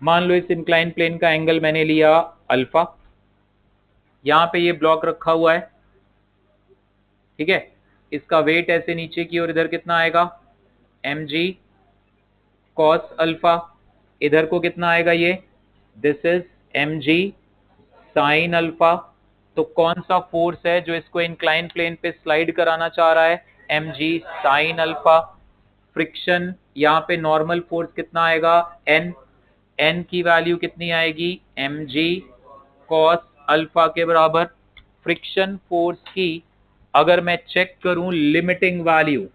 मान लो इस इंक्लाइन प्लेन का एंगल मैंने लिया अल्फा, यहां पे ये ब्लॉक रखा हुआ है। ठीक है, इसका वेट ऐसे नीचे की ओर इधर कितना आएगा mg cos अल्फा, इधर को कितना आएगा ये, this is mg sin alpha. तो कौन सा फोर्स है जो इसको इंक्लाइन प्लेन पे स्लाइड कराना चाह रहा है, mg sin अल्फा। फ्रिक्शन यहाँ पे नॉर्मल फोर्स कितना आएगा n, n की वैल्यू कितनी आएगी mg cos अल्फा के बराबर। फ्रिक्शन फोर्स की अगर मैं चेक करूं लिमिटिंग वैल्यू,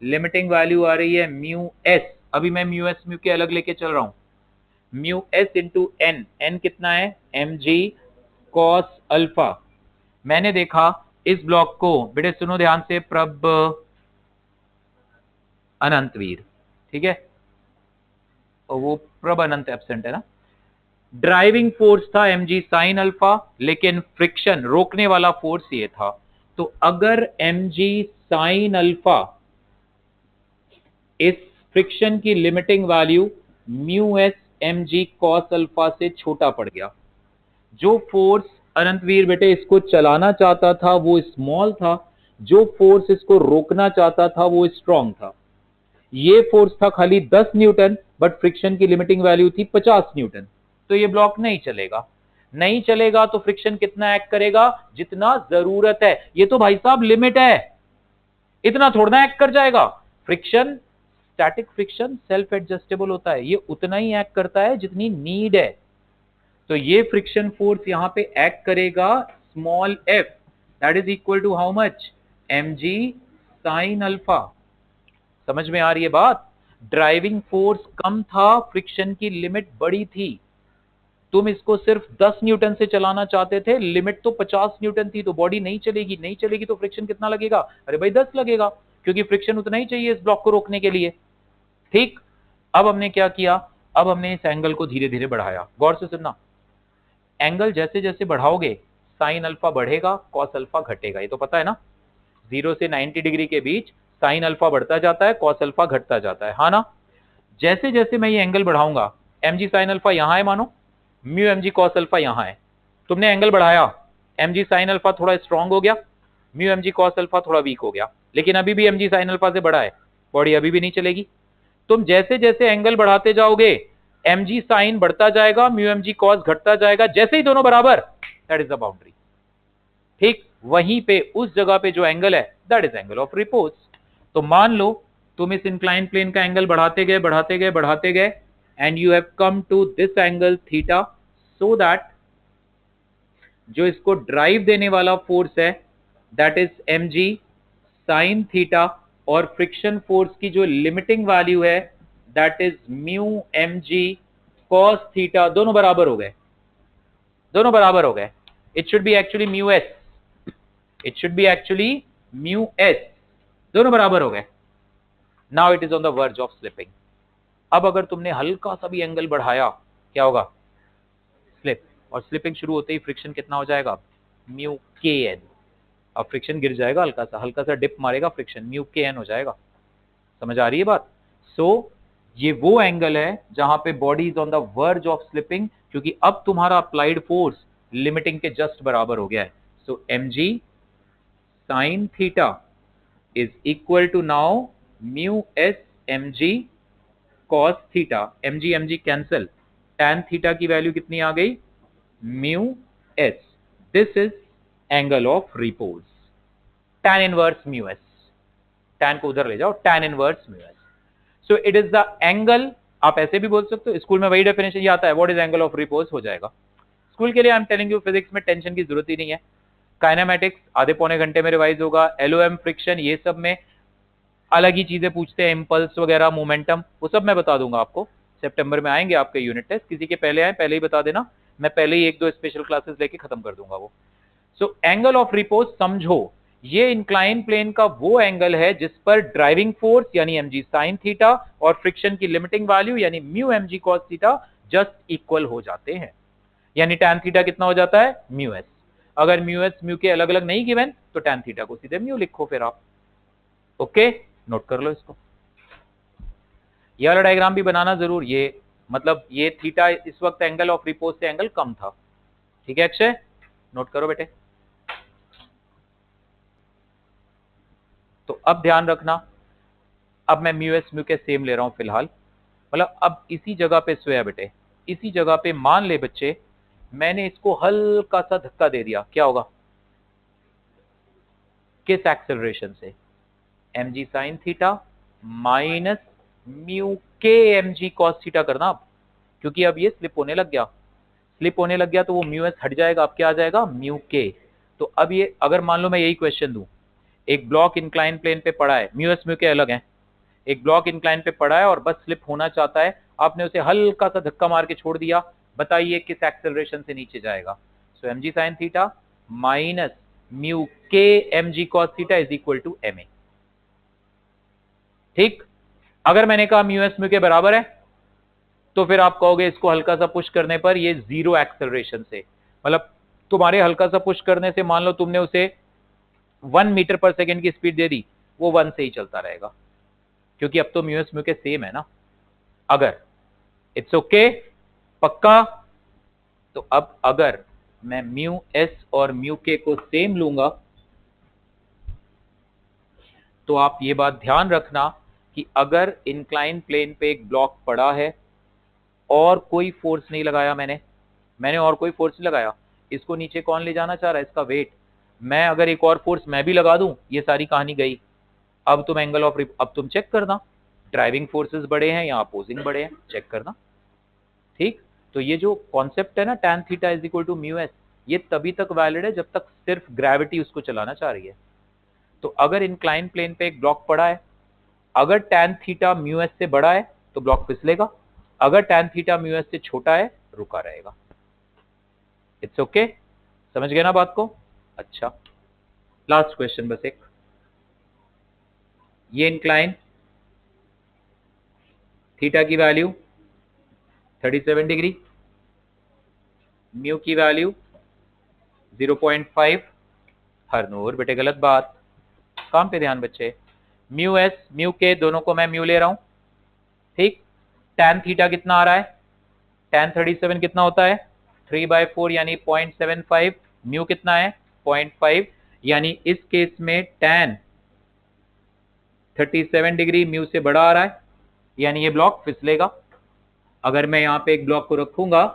लिमिटिंग वैल्यू आ रही है म्यू एस, अभी मैं म्यू एस म्यू के अलग लेके चल रहा हूं, mu S into N, N कितना है mg cos अल्फा। मैंने देखा इस ब्लॉक को, बेटे सुनो ध्यान से, प्रभ अनंतवीर, ठीक है, और वो प्रभ अनंत एब्सेंट है ना। ड्राइविंग फोर्स था mg sin अल्फा, लेकिन फ्रिक्शन रोकने वाला फोर्स ये था। तो अगर mg sin अल्फा इस फ्रिक्शन की limiting value mu S mg cos alpha से छोटा पड़ गया, जो फोर्स अनंतवीर बेटे इसको चलाना चाहता था वो स्मॉल था, जो फोर्स इसको रोकना चाहता था वो स्ट्रॉन्ग था। ये फोर्स था खाली 10 न्यूटन, बट फ्रिक्शन की लिमिटिंग वैल्यू थी 50 न्यूटन, तो ये ब्लॉक नहीं चलेगा। नहीं चलेगा तो फ्रिक्शन कितना एक्ट करेगा, जितना जरूरत है। ये तो भाई साहब लिमिट है, इतना थोड़ा एक्ट कर जाएगा। Friction, static friction self adjustable होता है, ये उतना ही एक्ट करता है जितनी नीड है। तो ये फ्रिक्शन फोर्स यहां पे एक्ट करेगा small f, that is equal to how much mg sin alpha. समझ में आ रही है बात? ड्राइविंग फोर्स कम था, फ्रिक्शन की लिमिट बड़ी थी। तुम इसको सिर्फ 10 न्यूटन से चलाना चाहते थे, लिमिट तो 50 न्यूटन थी, तो बॉडी नहीं चलेगी, नहीं चलेगी तो फ्रिक्शन कितना लगेगा? अरे भाई 10 लगेगा, क्योंकि फ्रिक्शन उतना ही चाहिए इस ब्लॉक को रोकने के लिए। ठीक, अब हमने क्या किया, अब हमने इस एंगल को धीरे धीरे बढ़ाया। गौर से सुनना, एंगल जैसे जैसे बढ़ाओगे साइन अल्फा बढ़ेगा, कॉस अल्फा घटेगा, ये तो पता है ना। 0 से 90 डिग्री के बीच साइन अल्फा बढ़ता जाता है, कॉस अल्फा घटता जाता है, हाँ ना। जैसे जैसे मैं ये एंगल बढ़ाऊंगा, एम जी साइन अल्फा यहां है मानो, mu M G cos alpha यहां है, तुमने एंगल बढ़ाया, एम जी साइन अल्फा थोड़ा स्ट्रांग हो गया, mu M G cos alpha थोड़ा वीक हो गया, लेकिन अभी भी एम जी साइन अल्फा से बड़ा है, बॉडी अभी भी नहीं चलेगी। तुम जैसे जैसे एंगल बढ़ाते जाओगे, एम जी साइन बढ़ता जाएगा, म्यू एम जी कॉस घटता जाएगा, जैसे ही दोनों बराबर, दैट इज द बाउंड्री। ठीक, वहीं पे उस जगह पे जो एंगल है, that is angle of repose. तो मान लो तुम इस इंक्लाइन प्लेन का एंगल बढ़ाते गए बढ़ाते गए बढ़ाते गए, and you have come to this angle theta, so that जो इसको ड्राइव देने वाला फोर्स है, that is M G sine theta, और फ्रिक्शन फोर्स की जो लिमिटिंग वैल्यू है, that is mu M G cos theta, दोनों बराबर हो गए, दोनों बराबर हो गए। It should be actually mu S, it should be actually mu S, दोनों बराबर हो गए। Now it is on the verge of slipping. अब अगर तुमने हल्का सा भी एंगल बढ़ाया, क्या होगा? स्लिप, और स्लिपिंग शुरू होते ही फ्रिक्शन कितना हो जाएगा? म्यू के एन। अब फ्रिक्शन गिर जाएगा, हल्का सा डिप मारेगा, फ्रिक्शन म्यू के एन हो जाएगा। समझ आ रही है बात? सो ये वो एंगल है जहां पे body is on the verge of slipping, क्योंकि अब तुम्हारा अप्लाइड फोर्स लिमिटिंग के जस्ट बराबर हो गया है। So M G sine theta is equal to now mu s mg cos theta, mg cancel, tan theta की वैल्यू कितनी आ गई? mu s। This is angle of repose, tan inverse mu s, tan को उधर ले जाओ, tan inverse mu s। So it is the angle, आप ऐसे भी बोल सकते हो, स्कूल में वही डेफिनेशन ये आता है, what is angle of repose हो जाएगा। स्कूल के लिए I am telling you, physics में टेंशन की जरूरत ही नहीं है। काइनेमेटिक्स आधे पौने घंटे में रिवाइज होगा, एलओएम फ्रिक्शन ये सब में अलग ही चीजें पूछते हैं, इंपल्स वगैरह, मोमेंटम, वो सब मैं बता दूंगा आपको। सितंबर में आएंगे आपके यूनिट टेस्ट, किसी के पहले आए पहले ही बता देना, मैं पहले ही 1-2 स्पेशल क्लासेस लेके खत्म कर दूंगा वो। सो एंगल ऑफ रिपोज समझो, ये इंक्लाइन प्लेन का वो एंगल है जिस पर ड्राइविंग फोर्स यानी एम जी साइन थीटा और फ्रिक्शन की लिमिटिंग वैल्यू यानी mu M G cos theta just equal हो जाते हैं। यानी टैन थीटा कितना हो जाता है? Mu S. अगर म्यू एस म्यू के अलग अलग नहीं गिवन तो टैन थीटा को सीधे म्यू लिखो फिर आप। ओके, नोट कर लो इसको। ये वाला डायग्राम भी बनाना जरूर, ये मतलब ये थीटा इस वक्त एंगल ऑफ रिपोज से एंगल कम था। ठीक है अक्षय, नोट करो बेटे। तो अब ध्यान रखना, अब मैं म्यू एस म्यू के सेम ले रहा हूं फिलहाल, मतलब अब इसी जगह पे सोया बेटे, इसी जगह पे मान ले बच्चे मैंने इसको हल्का सा धक्का दे दिया, क्या होगा? किस एक्सेलरेशन से? M G sine theta minus mu K M G cos theta करना आप, क्योंकि अब ये स्लिप होने लग गया, स्लिप होने लग गया तो वो म्यू एस हट जाएगा, अब क्या आ जाएगा? म्यू के। तो अब ये अगर मान लो मैं यही क्वेश्चन दूं, एक ब्लॉक इंक्लाइन प्लेन पे पड़ा है, म्यू एस म्यू के अलग हैं, एक ब्लॉक इंक्लाइन पे पड़ा है और बस स्लिप होना चाहता है, आपने उसे हल्का सा धक्का मार के छोड़ दिया, बताइए किस एक्सेलरेशन से नीचे जाएगा? So M G sine theta minus mu K M G cos theta is equal to M A. ठीक, अगर मैंने कहा म्यू एस म्यू के बराबर है तो फिर आप कहोगे इसको हल्का सा पुश करने पर ये जीरो एक्सेलरेशन से, मतलब तुम्हारे हल्का सा पुश करने से मान लो तुमने उसे 1 मीटर पर सेकेंड की स्पीड दे दी, वो 1 से ही चलता रहेगा, क्योंकि अब तो म्यू एस म्यू के सेम है ना। अगर इट्स ओके, पक्का? तो अब अगर मैं म्यू एस और म्यू के को सेम लूंगा तो आप ये बात ध्यान रखना कि अगर इंक्लाइन प्लेन पे एक ब्लॉक पड़ा है और कोई फोर्स नहीं लगाया मैंने और कोई फोर्स नहीं लगाया, इसको नीचे कौन ले जाना चाह रहा है? इसका वेट। मैं अगर एक और फोर्स मैं भी लगा दूं, ये सारी कहानी गई। अब तुम एंगल ऑफ अब तुम चेक करना, ड्राइविंग फोर्सेस बड़े हैं या अपोजिंग बड़े हैं, चेक करना। ठीक, तो ये जो कॉन्सेप्ट है ना tan theta is equal to mu S, ये तभी तक वैलिड है जब तक सिर्फ ग्रेविटी उसको चलाना चाह रही है। तो अगर इंक्लाइन प्लेन पे एक ब्लॉक पड़ा है, अगर tan थीटा म्यू एस से बड़ा है तो ब्लॉक फिसलेगा, अगर tan थीटा म्यू एस से छोटा है रुका रहेगा। इट्स ओके, समझ गए ना बात को? अच्छा, लास्ट क्वेश्चन बस एक। ये इंक्लाइन, थीटा की वैल्यू 37 डिग्री, म्यू की वैल्यू 0.5। हर नूर बेटे गलत बात, काम पे ध्यान बच्चे। म्यू एस म्यू के दोनों को मैं म्यू ले रहा हूं, ठीक। tan थीटा कितना आ रहा है? tan 37 कितना होता है? 3/4 यानी 0.75। म्यू कितना है? 0.5, यानी इस केस में tan 37 डिग्री म्यू से बड़ा आ रहा है, यानी ये ब्लॉक फिसलेगा। अगर मैं यहाँ पे एक ब्लॉक को रखूंगा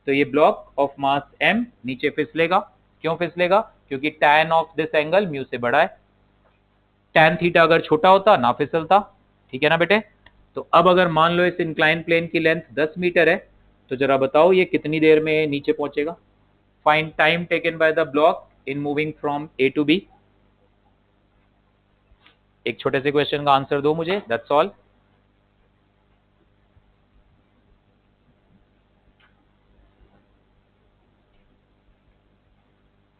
तो ये ब्लॉक ऑफ मास m नीचे फिसलेगा। क्यों फिसलेगा? क्योंकि tan of this angle mu से बड़ा है। tan थीटा अगर छोटा होता ना फिसलता, ठीक है ना बेटे? तो अब अगर मान लो इस इंक्लाइन प्लेन की लेंथ 10 मीटर है, तो जरा बताओ ये कितनी देर में नीचे पहुंचेगा? Find time taken by the block in moving from A to B. एक छोटे से क्वेश्चन का आंसर दो मुझे, that's all.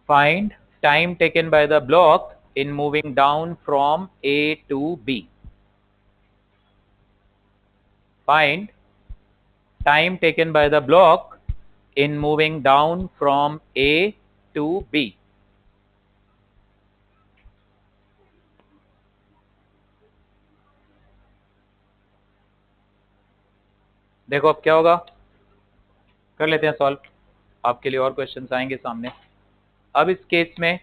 Find time taken by the block in moving down from A to B. Find time taken by the block in moving down from A to B. देखो अब क्या होगा, कर लेते हैं सॉल्व, आपके लिए और क्वेश्चंस आएंगे सामने। अब इस केस में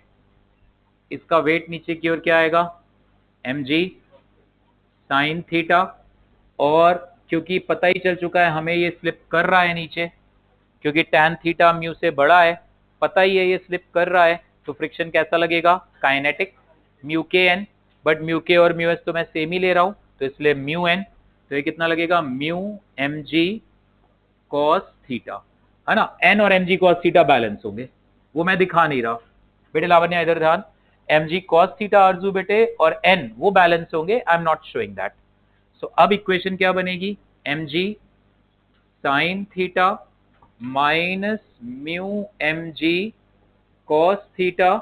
इसका वेट नीचे की ओर क्या आएगा? mg sin थीटा, और क्योंकि पता ही चल चुका है हमें ये स्लिप कर रहा है नीचे, क्योंकि tan थीटा म्यू से बड़ा है, पता ही है ये स्लिप कर रहा है, तो फ्रिक्शन कैसा लगेगा? काइनेटिक, म्यू के एन। बट म्यू के और म्यू एस तो मैं सेम ही ले रहा हूं, तो इसलिए म्यू एन, तो ये कितना लगेगा? Mu M G cos theta, है ना? एन और M G cos theta balance होंगे, वो मैं दिखा नहीं रहा बेटे। लावण्या इधर ध्यान, एम जी कॉस थीटा आरजू बेटे और एन वो बैलेंस होंगे, I am not showing that. So अब इक्वेशन क्या बनेगी? M G sine theta minus mu M G cos theta,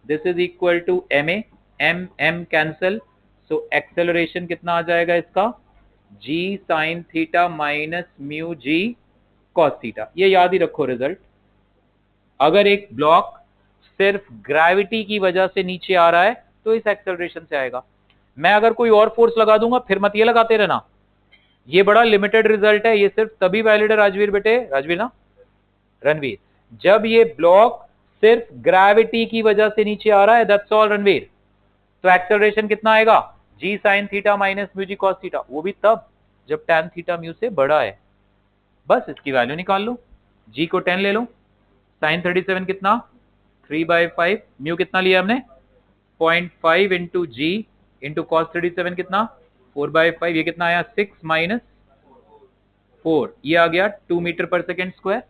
this is equal to M A, M M cancel, so acceleration कितना आ जाएगा इसका? G sine theta minus mu G cos theta. ये याद ही रखो रिजल्ट। अगर एक ब्लॉक सिर्फ ग्रेविटी की वजह से नीचे आ रहा है तो इस एक्सेलरेशन से आएगा। मैं अगर कोई और फोर्स लगा दूंगा फिर मत ये लगाते रहना, ये बड़ा लिमिटेड रिजल्ट है, ये सिर्फ तभी वैलिड है राजवीर बेटे, राजवीर ना रणवीर, जब ये ब्लॉक सिर्फ ग्रेविटी की वजह से नीचे आ रहा है, दैट्स ऑल रणवीर। तो एक्सेलरेशन कितना आएगा? जी sine theta minus mu G cos theta, वो भी तब जब tan थीटा म्यू से बड़ा है। बस इसकी वैल्यू निकाल लो, जी को 10 ले लो, साइन 37 कितना? 3/5, म्यू कितना लिया हमने? 0.5 इंटू जी इंटू कॉस 37 कितना? 4/5, ये कितना आया? 6 माइनस 4, ये आ गया 2 मीटर पर सेकेंड स्क्वायर।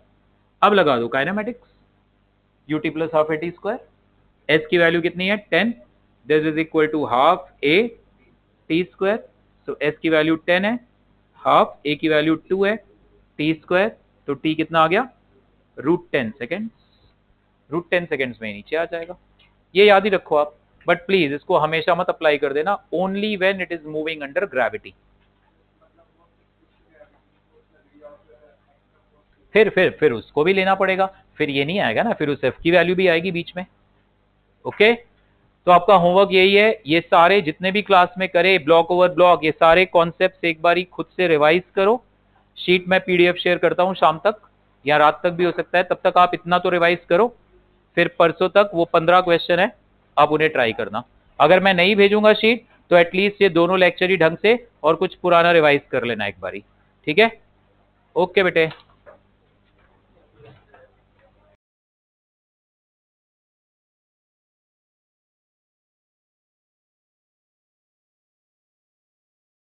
अब लगा दो kinematics, ut plus half A T square. S की वैल्यू कितनी है? 10, this is equal to half A T square, so S की वैल्यू 10 है, हाफ ए की वैल्यू 2 है, टी स्क्वायर, तो टी कितना आ गया? √10 सेकेंड्स। √10 सेकेंड्स में नीचे आ जाएगा, ये याद ही रखो आप। बट प्लीज इसको हमेशा मत अप्लाई कर देना, only when it is moving under gravity. फिर उसको भी लेना पड़ेगा, फिर ये नहीं आएगा ना, फिर उस एफ की वैल्यू भी आएगी बीच में। ओके, तो आपका होमवर्क यही है, ये सारे जितने भी क्लास में करे ब्लॉक ओवर ब्लॉक, ये सारे कॉन्सेप्ट्स एक बारी खुद से रिवाइज करो। शीट में पीडीएफ शेयर करता हूं शाम तक या रात तक भी हो सकता है, तब तक आप इतना तो रिवाइज करो, फिर परसों तक वो 15 क्वेश्चन है, आप उन्हें ट्राई करना। अगर मैं नहीं भेजूंगा शीट तो एटलीस्ट ये दोनों लेक्चर ही ढंग से और कुछ पुराना रिवाइज कर लेना एक बारी, ठीक है? ओके बेटे।